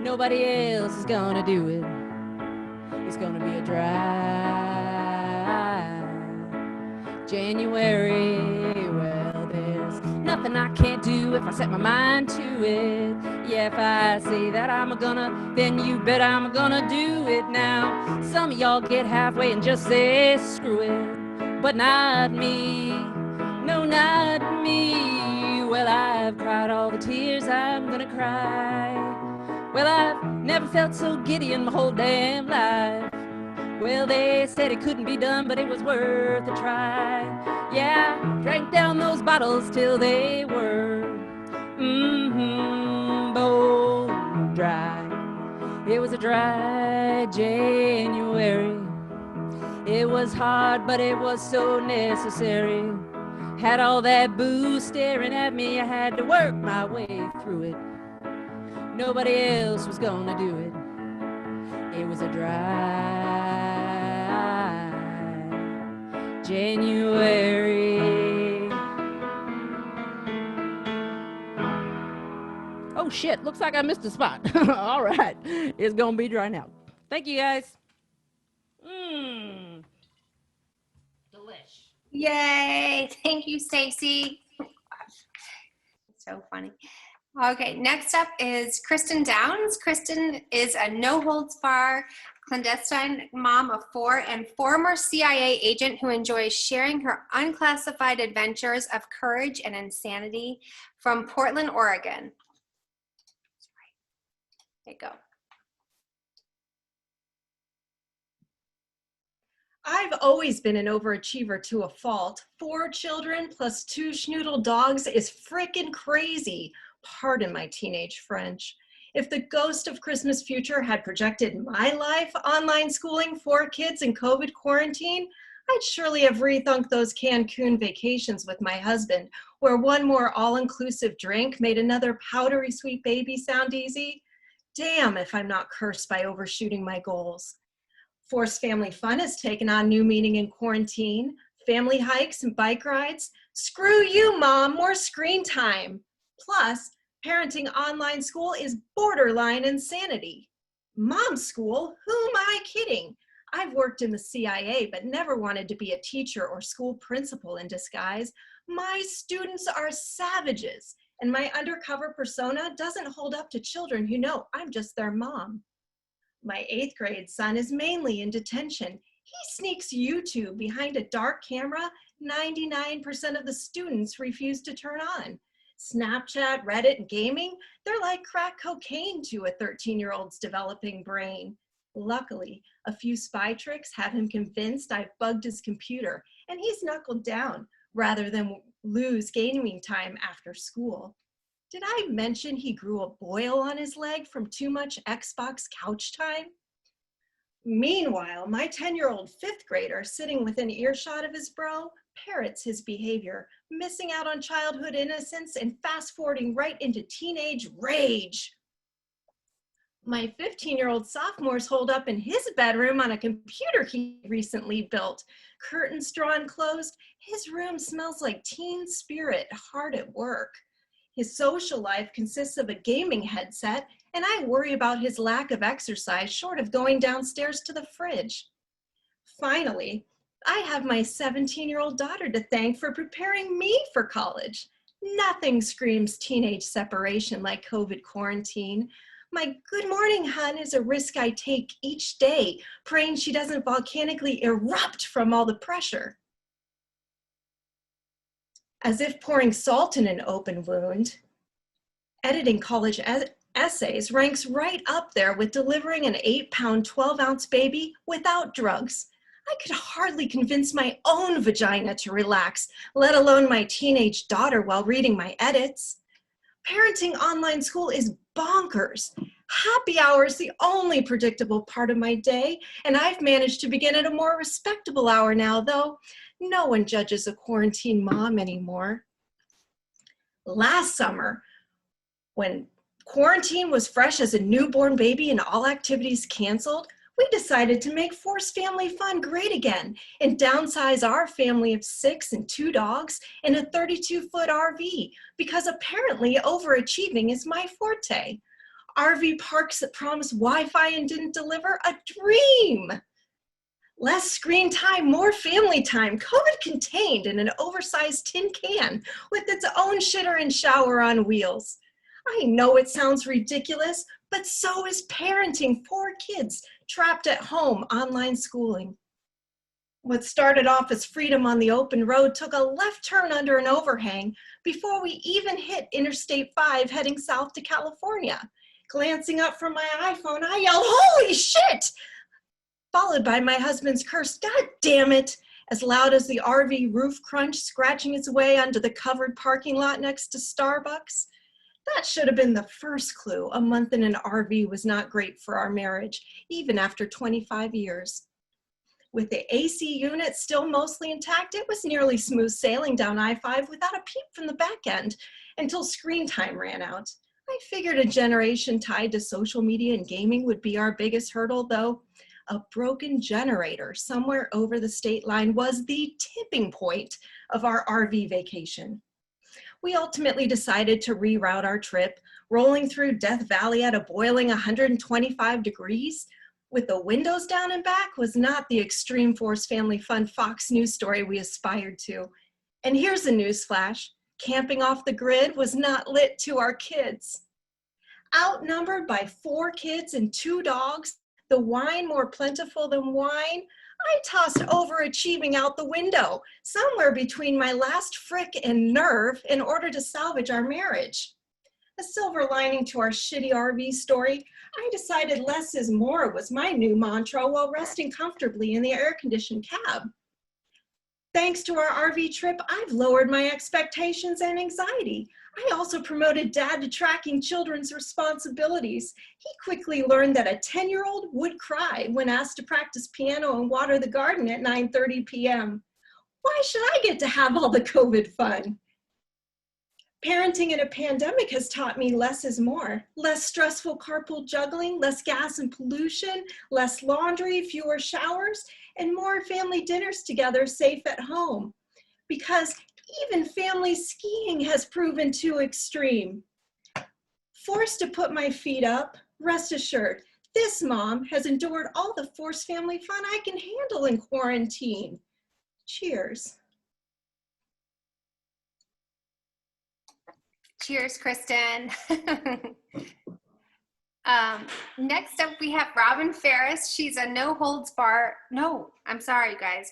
Nobody else is gonna do it. It's gonna be a dry January. Well, there's nothing I can't do if I set my mind to it. Yeah, if I say that I'm gonna, then you bet I'm gonna do it now. Some of y'all get halfway and just say screw it, but not me. No, not me. Well, I've cried all the tears I'm gonna cry. Well, I've never felt so giddy in my whole damn life. Well, they said it couldn't be done, but it was worth a try. Yeah, drank down those bottles till they were bone dry. It was a dry January. It was hard, but it was so necessary. Had all that booze staring at me, I had to work my way through it. Nobody else was gonna do it. It was a dry January. Oh shit, looks like I missed a spot. All right, it's gonna be dry now. Thank you guys. Delish. Yay. Thank you, Stacy. So funny. Okay, next up is Kristen Downs. Kristen is a no-holds-barred clandestine mom of 4 and former CIA agent who enjoys sharing her unclassified adventures of courage and insanity from Portland, Oregon. There you go. I've always been an overachiever to a fault. 4 children plus 2 schnoodle dogs is frickin' crazy. Pardon my teenage French. If the ghost of Christmas future had projected my life, online schooling, 4 kids, and COVID quarantine, I'd surely have rethunk those Cancun vacations with my husband, where one more all-inclusive drink made another powdery sweet baby sound easy. Damn if I'm not cursed by overshooting my goals. Forced family fun has taken on new meaning in quarantine. Family hikes and bike rides. Screw you, Mom, more screen time. Plus, parenting online school is borderline insanity. Mom school? Who am I kidding? I've worked in the CIA, but never wanted to be a teacher or school principal in disguise. My students are savages, and my undercover persona doesn't hold up to children who know I'm just their mom. My 8th grade son is mainly in detention. He sneaks YouTube behind a dark camera 99% of the students refuse to turn on. Snapchat, Reddit, and gaming, they're like crack cocaine to a 13-year-old's developing brain. Luckily, a few spy tricks have him convinced I've bugged his computer, and he's knuckled down rather than lose gaming time after school. Did I mention he grew a boil on his leg from too much Xbox couch time? Meanwhile, my 10-year-old fifth grader, sitting within earshot of his bro, parrots his behavior, missing out on childhood innocence and fast-forwarding right into teenage rage. My 15-year-old sophomore's holed up in his bedroom on a computer he recently built. Curtains drawn closed, his room smells like teen spirit hard at work. His social life consists of a gaming headset, and I worry about his lack of exercise short of going downstairs to the fridge. Finally, I have my 17-year-old daughter to thank for preparing me for college. Nothing screams teenage separation like COVID quarantine. My good morning, hun, is a risk I take each day, praying she doesn't volcanically erupt from all the pressure. As if pouring salt in an open wound, editing college essays ranks right up there with delivering an 8-pound, 12-ounce baby without drugs. I could hardly convince my own vagina to relax, let alone my teenage daughter while reading my edits. Parenting online school is bonkers. Happy hour is the only predictable part of my day, and I've managed to begin at a more respectable hour now, though no one judges a quarantine mom anymore. Last summer, when quarantine was fresh as a newborn baby and all activities canceled, we decided to make forced family fun great again and downsize our family of 6 and 2 dogs in a 32-foot RV because apparently overachieving is my forte. RV parks that promised Wi-Fi and didn't deliver, a dream. Less screen time, more family time, COVID contained in an oversized tin can with its own shitter and shower on wheels. I know it sounds ridiculous, but so is parenting 4 kids trapped at home online schooling. What started off as freedom on the open road took a left turn under an overhang before we even hit Interstate 5 heading south to California. Glancing up from my iPhone, I yelled, "Holy shit!" followed by my husband's curse, "God damn it," as loud as the RV roof crunch scratching its way onto the covered parking lot next to Starbucks. That should have been the first clue. A month in an RV was not great for our marriage, even after 25 years. With the AC unit still mostly intact, it was nearly smooth sailing down I-5 without a peep from the back end until screen time ran out. I figured a generation tied to social media and gaming would be our biggest hurdle, though. A broken generator somewhere over the state line was the tipping point of our RV vacation. We ultimately decided to reroute our trip, rolling through Death Valley at a boiling 125 degrees. With the windows down and back was not the extreme force family fun Fox News story we aspired to. And here's a newsflash. Camping off the grid was not lit to our kids. Outnumbered by 4 kids and 2 dogs, the wine more plentiful than wine, I tossed overachieving out the window, somewhere between my last frick and nerve, in order to salvage our marriage. A silver lining to our shitty RV story, I decided less is more was my new mantra while resting comfortably in the air-conditioned cab. Thanks to our RV trip, I've lowered my expectations and anxiety. I also promoted Dad to tracking children's responsibilities. He quickly learned that a 10-year-old would cry when asked to practice piano and water the garden at 9:30 p.m. Why should I get to have all the COVID fun? Parenting in a pandemic has taught me less is more. Less stressful carpool juggling, less gas and pollution, less laundry, fewer showers, and more family dinners together safe at home. Because even family skiing has proven too extreme. Forced to put my feet up, rest assured, this mom has endured all the forced family fun I can handle in quarantine. Cheers. Cheers, Kristen. Next up, we have Robin Ferris. She's a I'm sorry, you guys.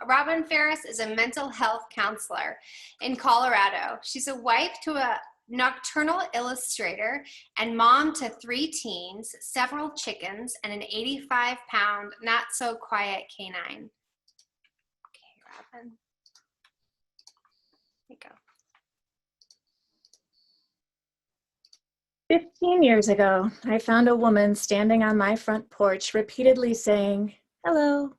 Robin Ferris is a mental health counselor in Colorado. She's a wife to a nocturnal illustrator, and mom to 3 teens, several chickens, and an 85-pound, not-so-quiet canine. Okay, Robin. There you go. 15 years ago, I found a woman standing on my front porch repeatedly saying, "Hello."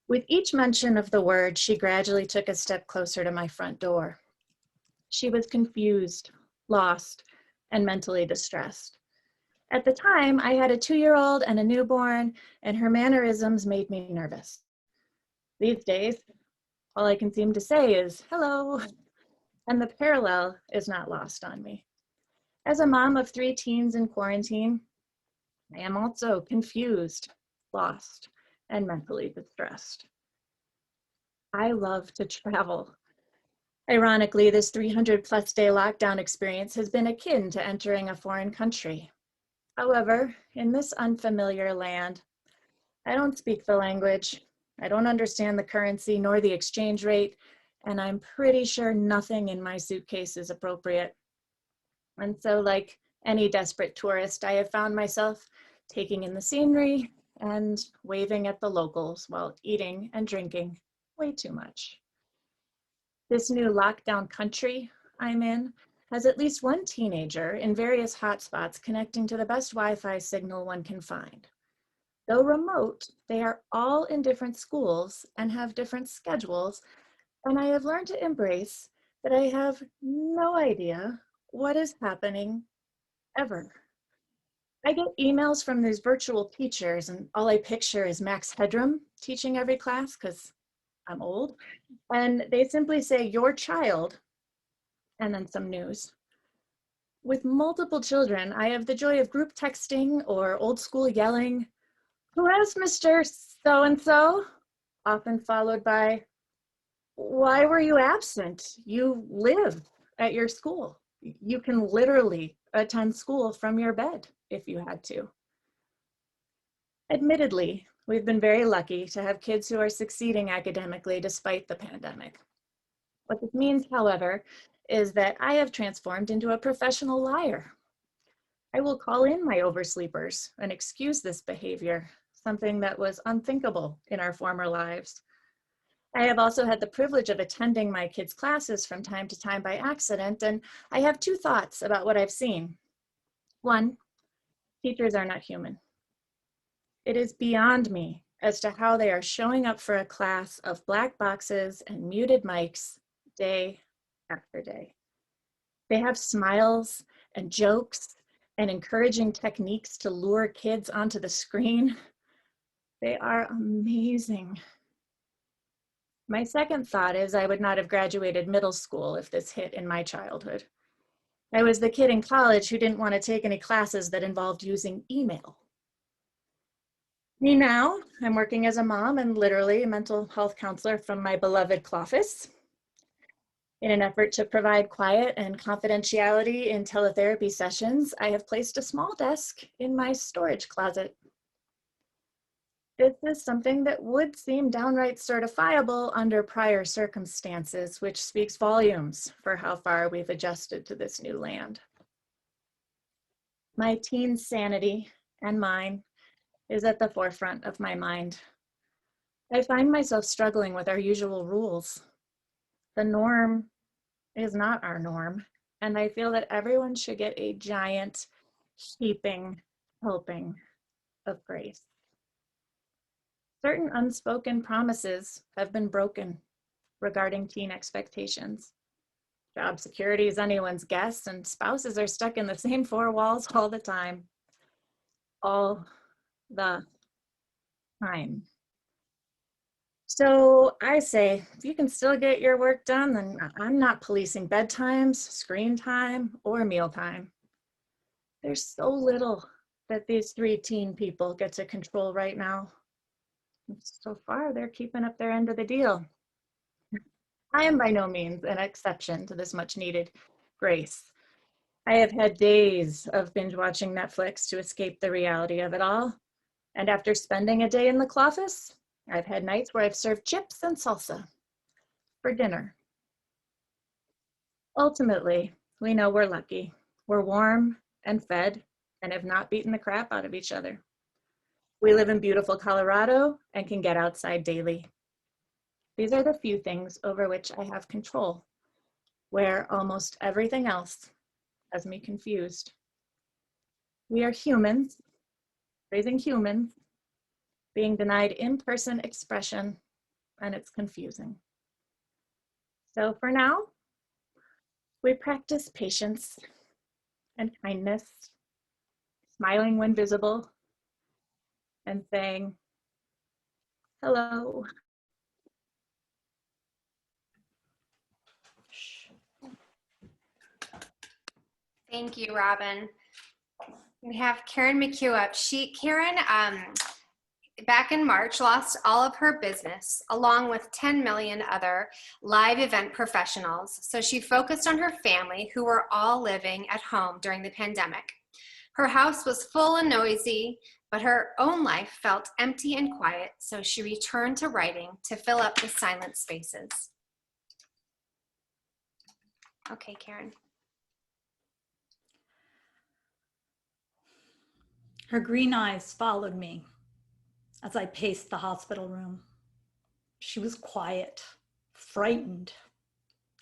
With each mention of the word, she gradually took a step closer to my front door. She was confused, lost, and mentally distressed. At the time, I had a 2-year-old and a newborn, and her mannerisms made me nervous. These days, all I can seem to say is, "Hello," and the parallel is not lost on me. As a mom of 3 teens in quarantine, I am also confused, lost, and mentally distressed. I love to travel. Ironically, this 300+ day lockdown experience has been akin to entering a foreign country. However, in this unfamiliar land, I don't speak the language, I don't understand the currency nor the exchange rate, and I'm pretty sure nothing in my suitcase is appropriate. And so, like any desperate tourist, I have found myself taking in the scenery and waving at the locals while eating and drinking way too much. This new lockdown country I'm in has at least one teenager in various hotspots connecting to the best Wi-Fi signal one can find. Though remote, they are all in different schools and have different schedules, and I have learned to embrace that I have no idea what is happening ever. I get emails from these virtual teachers, and all I picture is Max Headroom teaching every class because I'm old, and they simply say, "Your child," and then some news. With multiple children, I have the joy of group texting or old school yelling, "Who is Mr. So-and-so?" Often followed by, "Why were you absent? You live at your school. You can literally attend school from your bed if you had to." Admittedly, we've been very lucky to have kids who are succeeding academically despite the pandemic. What this means, however, is that I have transformed into a professional liar. I will call in my oversleepers and excuse this behavior, something that was unthinkable in our former lives. I have also had the privilege of attending my kids' classes from time to time by accident, and I have 2 thoughts about what I've seen. 1, teachers are not human. It is beyond me as to how they are showing up for a class of black boxes and muted mics day after day. They have smiles and jokes and encouraging techniques to lure kids onto the screen. They are amazing. My second thought is I would not have graduated middle school if this hit in my childhood. I was the kid in college who didn't want to take any classes that involved using email. Me now, I'm working as a mom and literally a mental health counselor from my beloved Cloffice. In an effort to provide quiet and confidentiality in teletherapy sessions, I have placed a small desk in my storage closet. This is something that would seem downright certifiable under prior circumstances, which speaks volumes for how far we've adjusted to this new land. My teen sanity and mine is at the forefront of my mind. I find myself struggling with our usual rules. The norm is not our norm, and I feel that everyone should get a giant, heaping helping of grace. Certain unspoken promises have been broken regarding teen expectations. Job security is anyone's guess, and spouses are stuck in the same 4 walls all the time. All the time. So I say, if you can still get your work done, then I'm not policing bedtimes, screen time, or mealtime. There's so little that these 3 teen people get to control right now. So far, they're keeping up their end of the deal. I am by no means an exception to this much needed grace. I have had days of binge watching Netflix to escape the reality of it all. And after spending a day in the Cloffice, I've had nights where I've served chips and salsa for dinner. Ultimately, We know we're lucky. We're warm and fed and have not beaten the crap out of each other. We live in beautiful Colorado and can get outside daily. These are the few things over which I have control, where almost everything else has me confused. We are humans, raising humans, being denied in-person expression, and it's confusing. So for now, we practice patience and kindness, smiling when visible, and saying, hello. Thank you, Robin. We have Karen McHugh up. Karen, back in March, lost all of her business, along with 10 million other live event professionals. So she focused on her family, who were all living at home during the pandemic. Her house was full and noisy, but her own life felt empty and quiet, so she returned to writing to fill up the silent spaces. Okay, Karen. Her green eyes followed me as I paced the hospital room. She was quiet, frightened,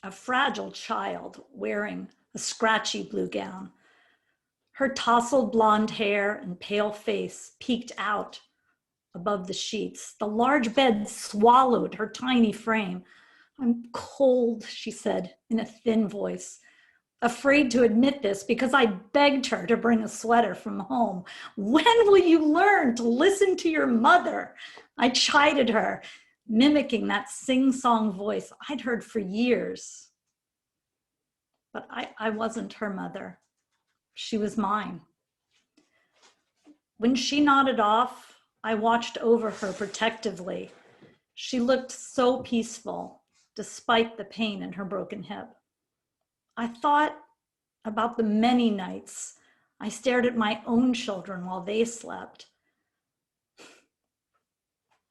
a fragile child wearing a scratchy blue gown. Her tousled blonde hair and pale face peeked out above the sheets. The large bed swallowed her tiny frame. "I'm cold," she said in a thin voice, afraid to admit this because I begged her to bring a sweater from home. "When will you learn to listen to your mother?" I chided her, mimicking that sing-song voice I'd heard for years. But I wasn't her mother. She was mine. When she nodded off, I watched over her protectively. She looked so peaceful, despite the pain in her broken hip. I thought about the many nights I stared at my own children while they slept.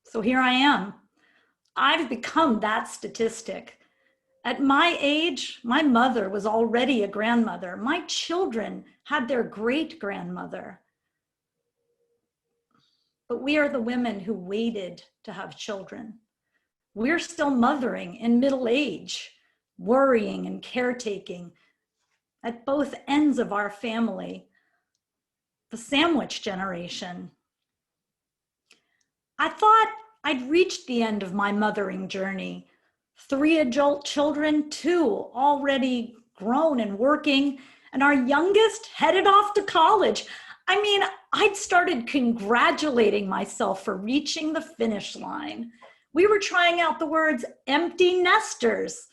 So here I am. I've become that statistic. At my age, my mother was already a grandmother. My children had their great-grandmother. But we are the women who waited to have children. We're still mothering in middle age, worrying and caretaking at both ends of our family, the sandwich generation. I thought I'd reached the end of my mothering journey. 3 adult children, 2 already grown and working, and our youngest headed off to college. I mean, I'd started congratulating myself for reaching the finish line. We were trying out the words empty nesters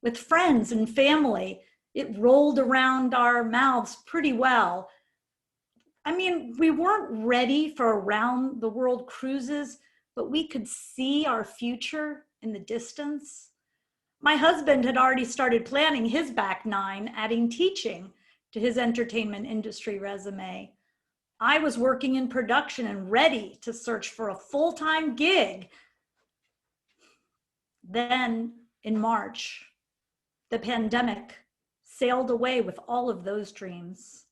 with friends and family. It rolled around our mouths pretty well. I mean, we weren't ready for around the world cruises, but we could see our future in the distance. My husband had already started planning his back nine, adding teaching to his entertainment industry resume. I was working in production and ready to search for a full-time gig. Then in March, the pandemic sailed away with all of those dreams.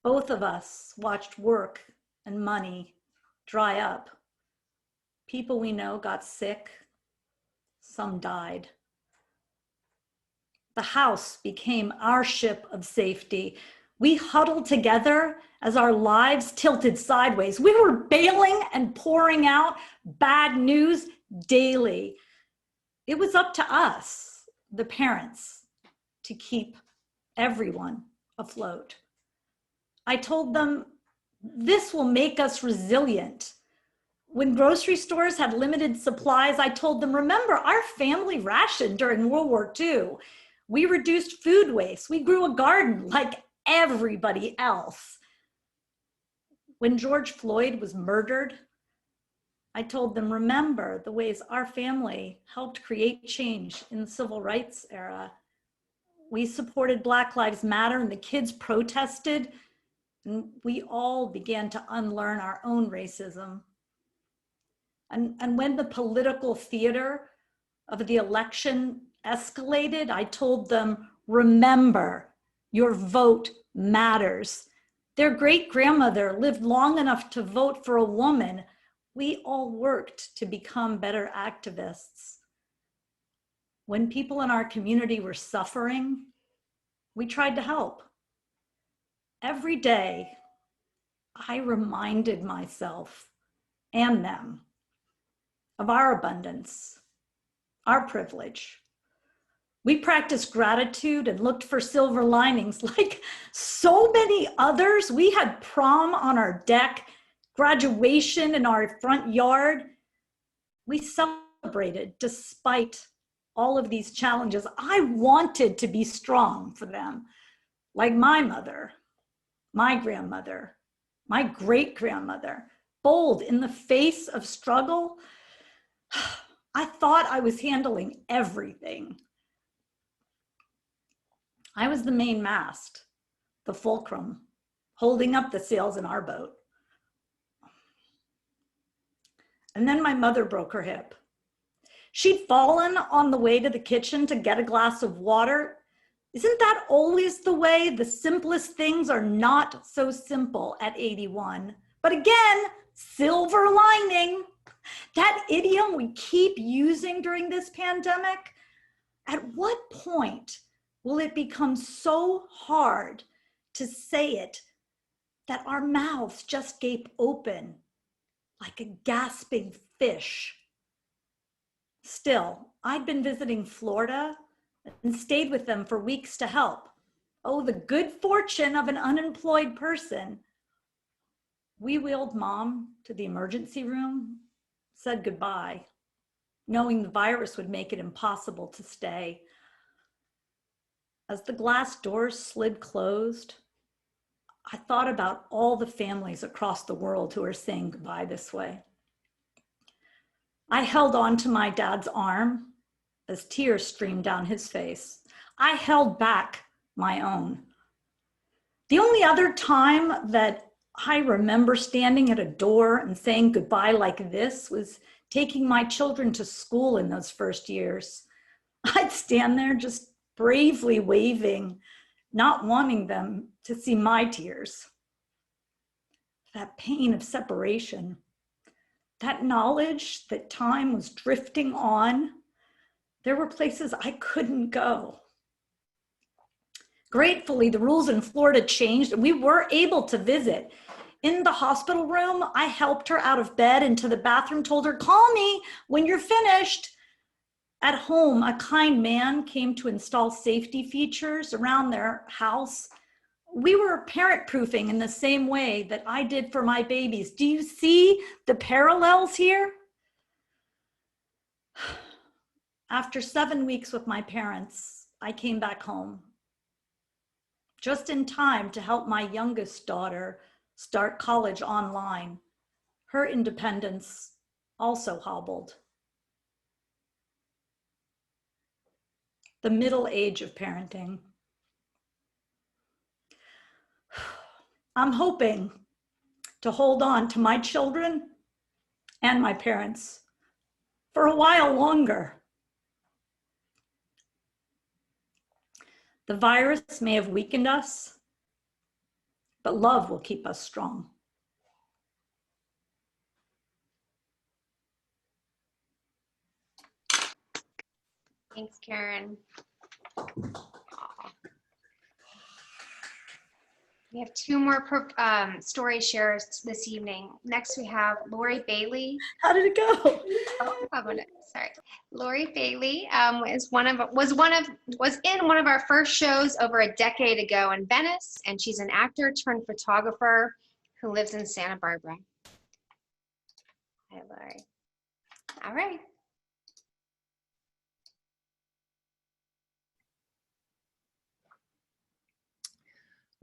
Both of us watched work and money dry up. People we know got sick, some died. The house became our ship of safety. We huddled together as our lives tilted sideways. We were bailing and pouring out bad news daily. It was up to us, the parents, to keep everyone afloat. I told them, this will make us resilient. When grocery stores had limited supplies, I told them, remember, our family rationed during World War II. We reduced food waste. We grew a garden like everybody else. When George Floyd was murdered, I told them, remember the ways our family helped create change in the civil rights era. We supported Black Lives Matter and the kids protested, and we all began to unlearn our own racism. And when the political theater of the election escalated, I told them, remember, your vote matters. Their great-grandmother lived long enough to vote for a woman. We all worked to become better activists. When people in our community were suffering, we tried to help. Every day, I reminded myself and them of our abundance, our privilege. We practiced gratitude and looked for silver linings like so many others. We had prom on our deck, graduation in our front yard. We celebrated despite all of these challenges. I wanted to be strong for them, like my mother, my grandmother, my great-grandmother, bold in the face of struggle. I thought I was handling everything. I was the main mast, the fulcrum, holding up the sails in our boat. And then my mother broke her hip. She'd fallen on the way to the kitchen to get a glass of water. Isn't that always the way? The simplest things are not so simple at 81. But again, silver lining. That idiom we keep using during this pandemic, at what point will it become so hard to say it that our mouths just gape open like a gasping fish? Still, I'd been visiting Florida and stayed with them for weeks to help. Oh, the good fortune of an unemployed person. We wheeled Mom to the emergency room, said goodbye, knowing the virus would make it impossible to stay. As the glass doors slid closed, I thought about all the families across the world who are saying goodbye this way. I held on to my dad's arm as tears streamed down his face. I held back my own. The only other time that I remember standing at a door and saying goodbye like this was taking my children to school in those first years. I'd stand there just bravely waving, not wanting them to see my tears. That pain of separation, that knowledge that time was drifting on, there were places I couldn't go. Gratefully, the rules in Florida changed and we were able to visit. In the hospital room, I helped her out of bed into the bathroom, told her, call me when you're finished. At home, a kind man came to install safety features around their house. We were parent-proofing in the same way that I did for my babies. Do you see the parallels here? After 7 weeks with my parents, I came back home, just in time to help my youngest daughter start college online. Her independence also hobbled. The middle age of parenting. I'm hoping to hold on to my children and my parents for a while longer. The virus may have weakened us, but love will keep us strong. Thanks, Karen. Aw. We have two more story shares this evening. Next, we have Lori Bailey. How did it go? Oh, sorry. Lori Bailey was in one of our first shows over a decade ago in Venice, and she's an actor turned photographer who lives in Santa Barbara. Hi, Lori. All right.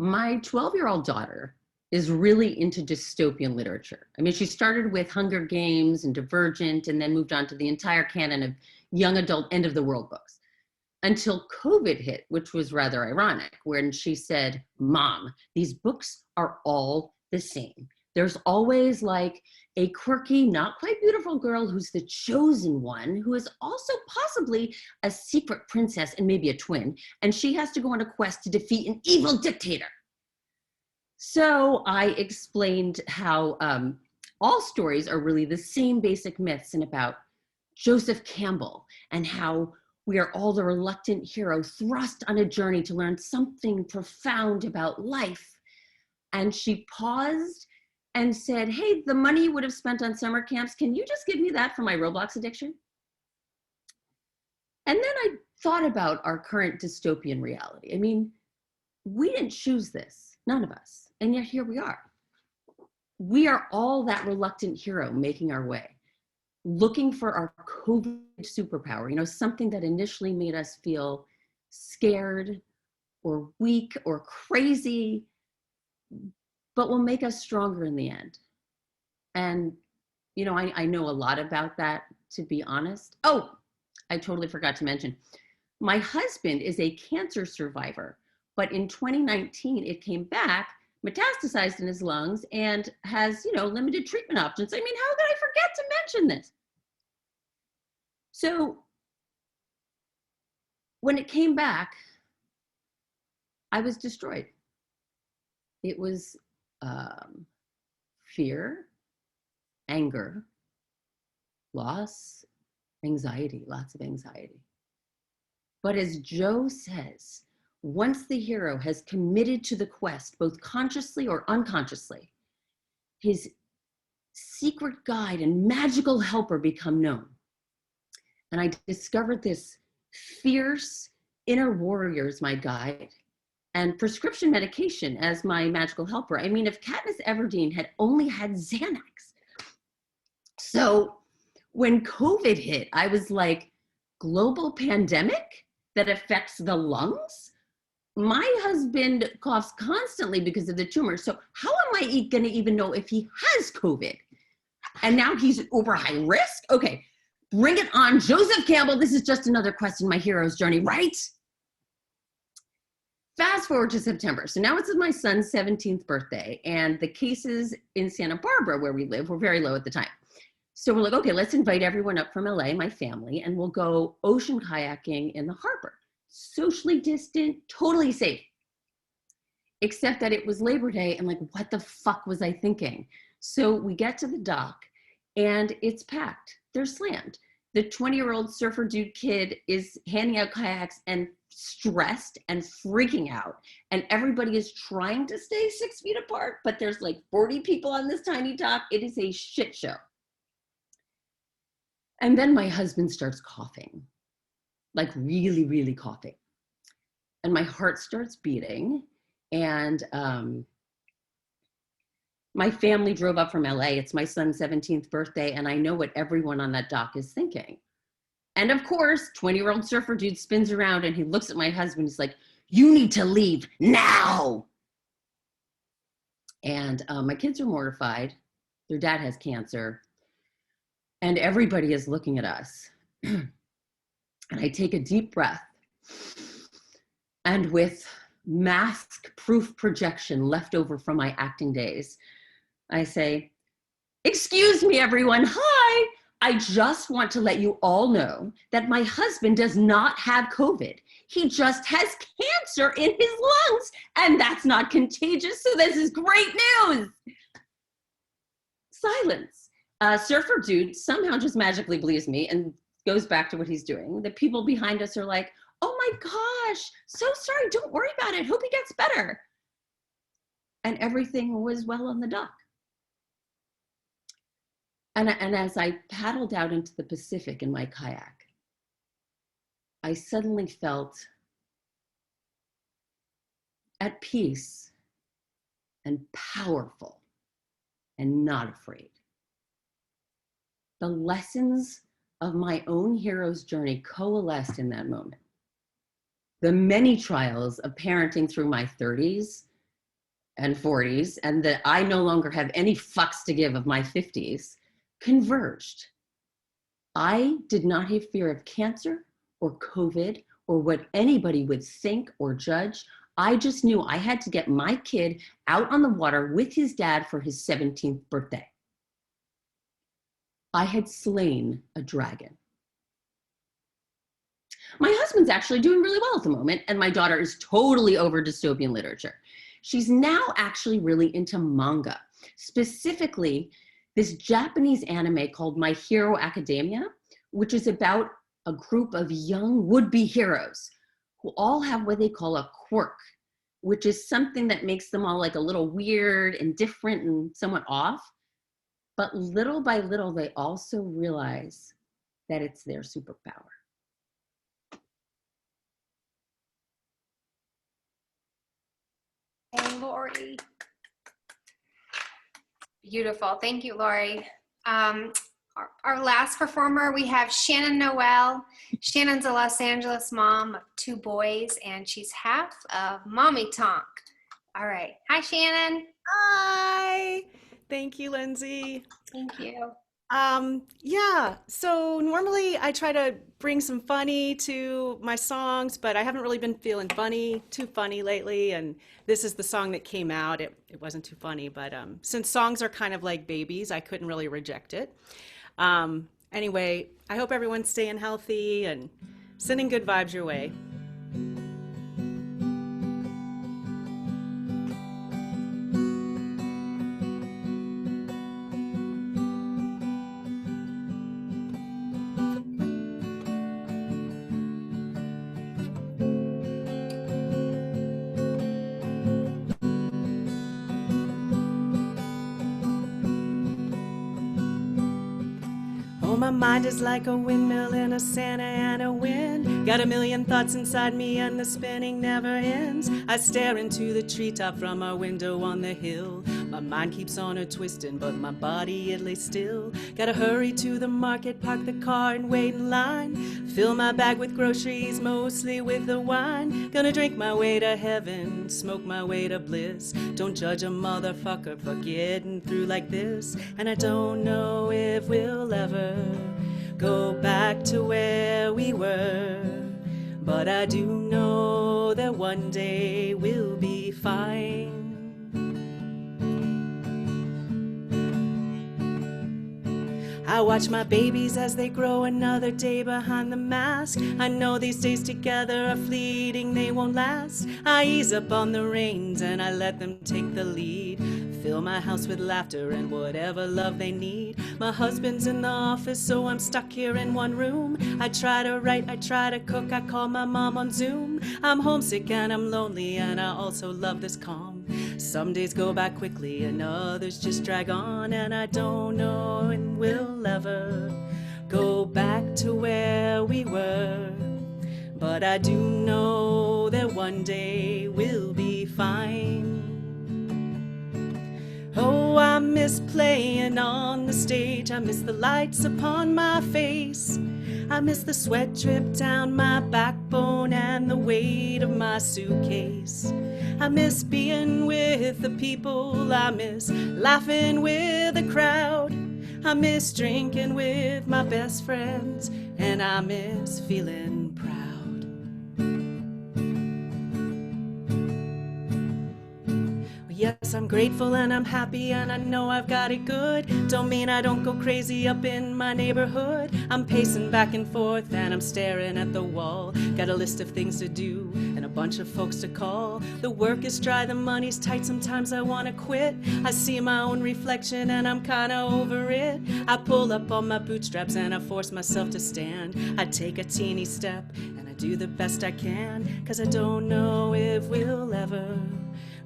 My 12-year-old daughter is really into dystopian literature. I mean, she started with Hunger Games and Divergent and then moved on to the entire canon of young adult end of the world books until COVID hit, which was rather ironic, when she said, Mom, these books are all the same. There's always like a quirky, not quite beautiful girl who's the chosen one, who is also possibly a secret princess and maybe a twin, and she has to go on a quest to defeat an evil dictator. So I explained how all stories are really the same basic myths, and about Joseph Campbell and how we are all the reluctant hero thrust on a journey to learn something profound about life. And she paused and said, hey, the money you would have spent on summer camps, can you just give me that for my Roblox addiction? And then I thought about our current dystopian reality. I mean, we didn't choose this, none of us, and yet here we are. We are all that reluctant hero making our way, looking for our COVID superpower, you know, something that initially made us feel scared or weak or crazy, but will make us stronger in the end. And, you know, I know a lot about that, to be honest. Oh, I totally forgot to mention, my husband is a cancer survivor, but in 2019, it came back, metastasized in his lungs, and has, you know, limited treatment options. I mean, how could I forget to mention this? So when it came back, I was destroyed. It was fear, anger, loss, anxiety, lots of anxiety. But as Joe says, once the hero has committed to the quest, both consciously or unconsciously, his secret guide and magical helper become known. And I discovered this fierce inner warrior as my guide, and prescription medication as my magical helper. I mean, if Katniss Everdeen had only had Xanax. So when COVID hit, I was like, global pandemic that affects the lungs? My husband coughs constantly because of the tumor. So how am I going to even know if he has COVID? And now he's uber high risk? Okay, bring it on. Joseph Campbell, this is just another quest in my hero's journey, right? Fast forward to September. So now it's my son's 17th birthday, and the cases in Santa Barbara, where we live, were very low at the time. So we're like, okay, let's invite everyone up from LA, my family, and we'll go ocean kayaking in the harbor. Socially distant, totally safe. Except that it was Labor Day, and like, what the fuck was I thinking? So we get to the dock, and it's packed. They're slammed. The 20-year-old surfer dude kid is handing out kayaks and stressed and freaking out. And everybody is trying to stay 6 feet apart, but there's like 40 people on this tiny dock. It is a shit show. And then my husband starts coughing, like really, really coughing. And my heart starts beating. And my family drove up from LA. It's my son's 17th birthday, and I know what everyone on that dock is thinking. And of course, 20-year-old surfer dude spins around and he looks at my husband. He's like, you need to leave now. And my kids are mortified. Their dad has cancer. And everybody is looking at us. And I take a deep breath. And with mask-proof projection left over from my acting days, I say, excuse me, everyone. Hi. I just want to let you all know that my husband does not have COVID. He just has cancer in his lungs, and that's not contagious, so this is great news. Silence. Surfer dude somehow just magically believes me and goes back to what he's doing. The people behind us are like, oh my gosh, so sorry, don't worry about it. Hope he gets better. And everything was well on the dock. And as I paddled out into the Pacific in my kayak, I suddenly felt at peace and powerful and not afraid. The lessons of my own hero's journey coalesced in that moment. The many trials of parenting through my 30s and 40s, and that I no longer have any fucks to give of my 50s, converged. I did not have fear of cancer or COVID or what anybody would think or judge. I just knew I had to get my kid out on the water with his dad for his 17th birthday. I had slain a dragon. My husband's actually doing really well at the moment, and my daughter is totally over dystopian literature. She's now actually really into manga, specifically this Japanese anime called My Hero Academia, which is about a group of young would-be heroes who all have what they call a quirk, which is something that makes them all like a little weird and different and somewhat off. But little by little, they also realize that it's their superpower. Hey, Lori. Beautiful. Thank you, Lori. Our last performer, we have Shannon Noel. Shannon's a Los Angeles mom of 2 boys, and she's half of Mommy Tonk. All right. Hi, Shannon. Hi. Thank you, Lindsay. Thank you. Yeah, so normally I try to bring some funny to my songs, but I haven't really been feeling too funny lately, and this is the song that came out. It wasn't too funny, but since songs are kind of like babies, I couldn't really reject it. Anyway, I hope everyone's staying healthy and sending good vibes your way. My mind is like a windmill in a Santa Ana wind. Got a million thoughts inside me and the spinning never ends. I stare into the treetop from our window on the hill. My mind keeps on a-twisting, but my body, it lays still. Gotta hurry to the market, park the car and wait in line. Fill my bag with groceries, mostly with the wine. Gonna drink my way to heaven, smoke my way to bliss. Don't judge a motherfucker for getting through like this. And I don't know if we'll ever go back to where we were, but I do know that one day we'll be fine. I watch my babies as they grow another day behind the mask. I know these days together are fleeting, they won't last. I ease up on the reins and I let them take the lead. Fill my house with laughter and whatever love they need. My husband's in the office, so I'm stuck here in one room. I try to write, I try to cook, I call my mom on Zoom. I'm homesick and I'm lonely and I also love this calm. Some days go by quickly and others just drag on, and I don't know when we'll ever go back to where we were. But I do know that one day we'll be fine. Oh, I miss playing on the stage. I miss the lights upon my face. I miss the sweat drip down my backbone and the weight of my suitcase. I miss being with the people. I miss laughing with the crowd. I miss drinking with my best friends. And I miss feeling proud. Yes, I'm grateful and I'm happy and I know I've got it good. Don't mean I don't go crazy up in my neighborhood. I'm pacing back and forth and I'm staring at the wall. Got a list of things to do and a bunch of folks to call. The work is dry, the money's tight, sometimes I wanna quit. I see my own reflection and I'm kinda over it. I pull up on my bootstraps and I force myself to stand. I take a teeny step and I do the best I can. 'Cause I don't know if we'll ever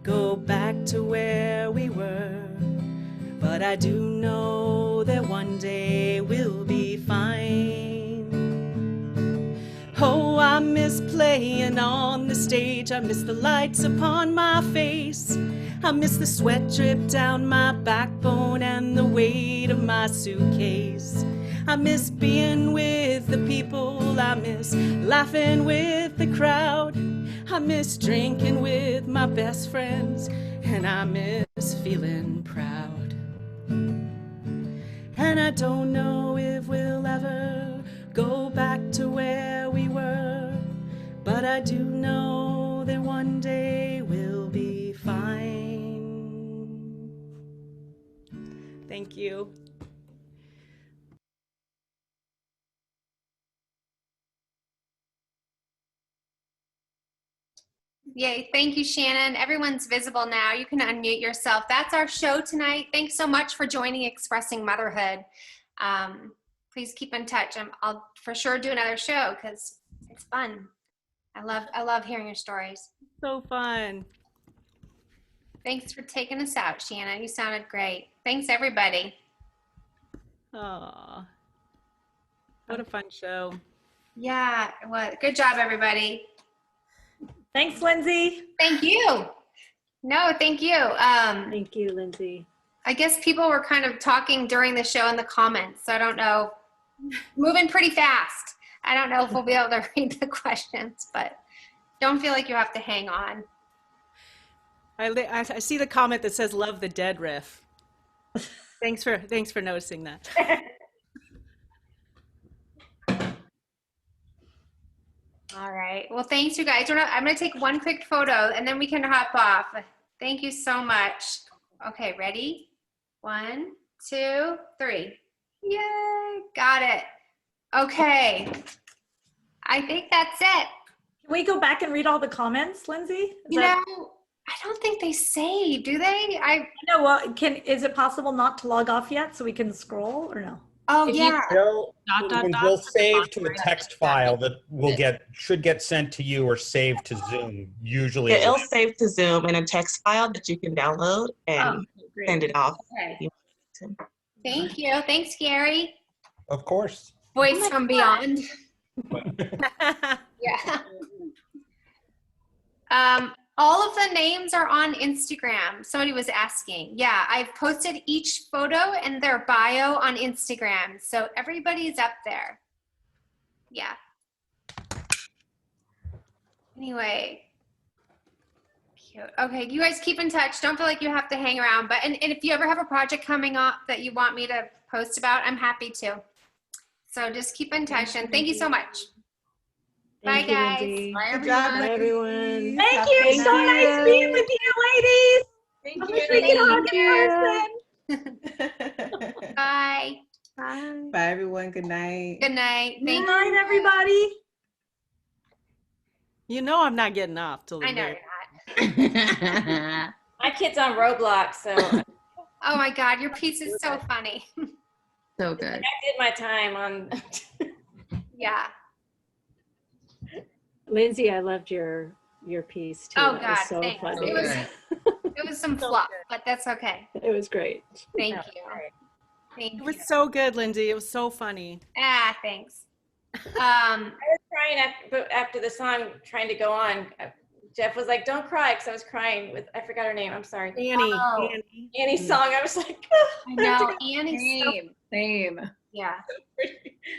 go back to where we were, but I do know that one day we'll be fine. Oh, I miss playing on the stage. I miss the lights upon my face. I miss the sweat drip down my backbone and the weight of my suitcase. I miss being with the people. I miss laughing with the crowd. I miss drinking with my best friends, and I miss feeling proud. And I don't know if we'll ever go back to where we were, but I do know that one one day we'll be fine. Thank you. Yay, thank you, Shannon. Everyone's visible now. You can unmute yourself. That's our show tonight. Thanks so much for joining Expressing Motherhood. Please keep in touch. I'll for sure do another show because it's fun. I love hearing your stories. So fun. Thanks for taking us out, Shannon. You sounded great. Thanks, everybody. Aw, what a fun show. Yeah, well, good job, everybody. Thanks, Lindsay. Thank you. No, thank you. Thank you, Lindsay. I guess people were kind of talking during the show in the comments, so I don't know. Moving pretty fast. I don't know if we'll be able to read the questions, but don't feel like you have to hang on. I see the comment that says "Love the Dead" riff. Thanks for noticing that. All right. Well, thanks, you guys. I'm going to take one quick photo, and then we can hop off. Thank you so much. Okay, ready? 1, 2, 3. Yay! Got it. Okay. I think that's it. Can we go back and read all the comments, Lindsay? I don't think they save, do they? No. Well, is it possible not to log off yet so we can scroll or no? Oh, yeah. We'll save to a text file that should get sent to you or saved to Zoom. Usually, it'll save to Zoom in a text file that you can download and send it off. Okay. Thank you. Thanks, Gary. Of course. Voice from beyond. Yeah. All of the names are on Instagram. Somebody was asking. Yeah, I've posted each photo and their bio on Instagram. So everybody's up there. Yeah. Anyway. Cute. Okay, you guys keep in touch. Don't feel like you have to hang around. But and if you ever have a project coming up that you want me to post about, I'm happy to. So just keep in touch. And thank you so much. Bye, guys. Bye, everyone. Bye, everyone. Thank you. So nice being with you, ladies. Thank I wish we could hug in person. Bye. Bye, everyone. Good night. Good night. Good night, everybody. You know I'm not getting off till the I know day. you're not. My kid's on Roblox, so. Oh my God, your piece is so funny. So good. I did my time on. Yeah. Lindsay, I loved your piece too. Oh It God, was so thanks. funny. It was some fluff, but that's okay. It was great. Thank you. Thank It you. was so good, Lindsay. It was so funny. Thanks. I was crying after the song, trying to go on. Jeff was like, "Don't cry," because I was crying with, I forgot her name. I'm sorry. Annie. Oh. Annie's song. I was like, I know. Annie's so Same. yeah.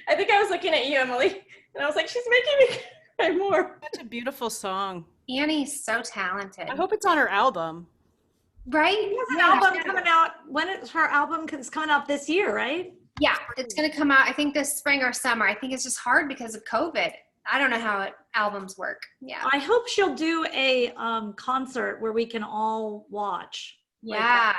I think I was looking at you, Emily, and I was like, she's making me cry more. Such a beautiful song. Annie's so talented. I hope it's on her album. Right? She has an album coming out. When is her album? It's coming out this year, right? Yeah, it's going to come out, I think, this spring or summer. I think it's just hard because of COVID. I don't know how albums work. Yeah. I hope she'll do a concert where we can all watch. Yeah.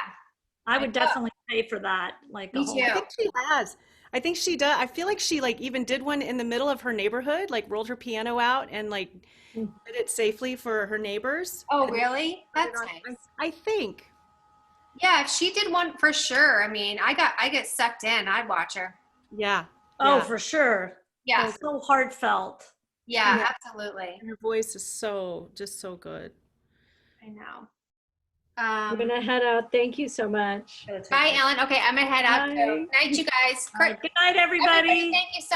I would definitely pay for that. Like Me too. I think she has. I think she does. I feel like she even did one in the middle of her neighborhood, rolled her piano out and did it safely for her neighbors. Oh, really? That's nice. I think. Yeah, if she did one for sure. I mean, I get sucked in. I'd watch her. Yeah. Oh, yeah. for sure. Yeah. It's so heartfelt. Yeah, absolutely. And her voice is just so good. I know. I'm gonna head out. Thank you so much. Bye, Ellen. Okay, I'm gonna head out. Bye. So, night, you guys. Good night, everybody. Thank you so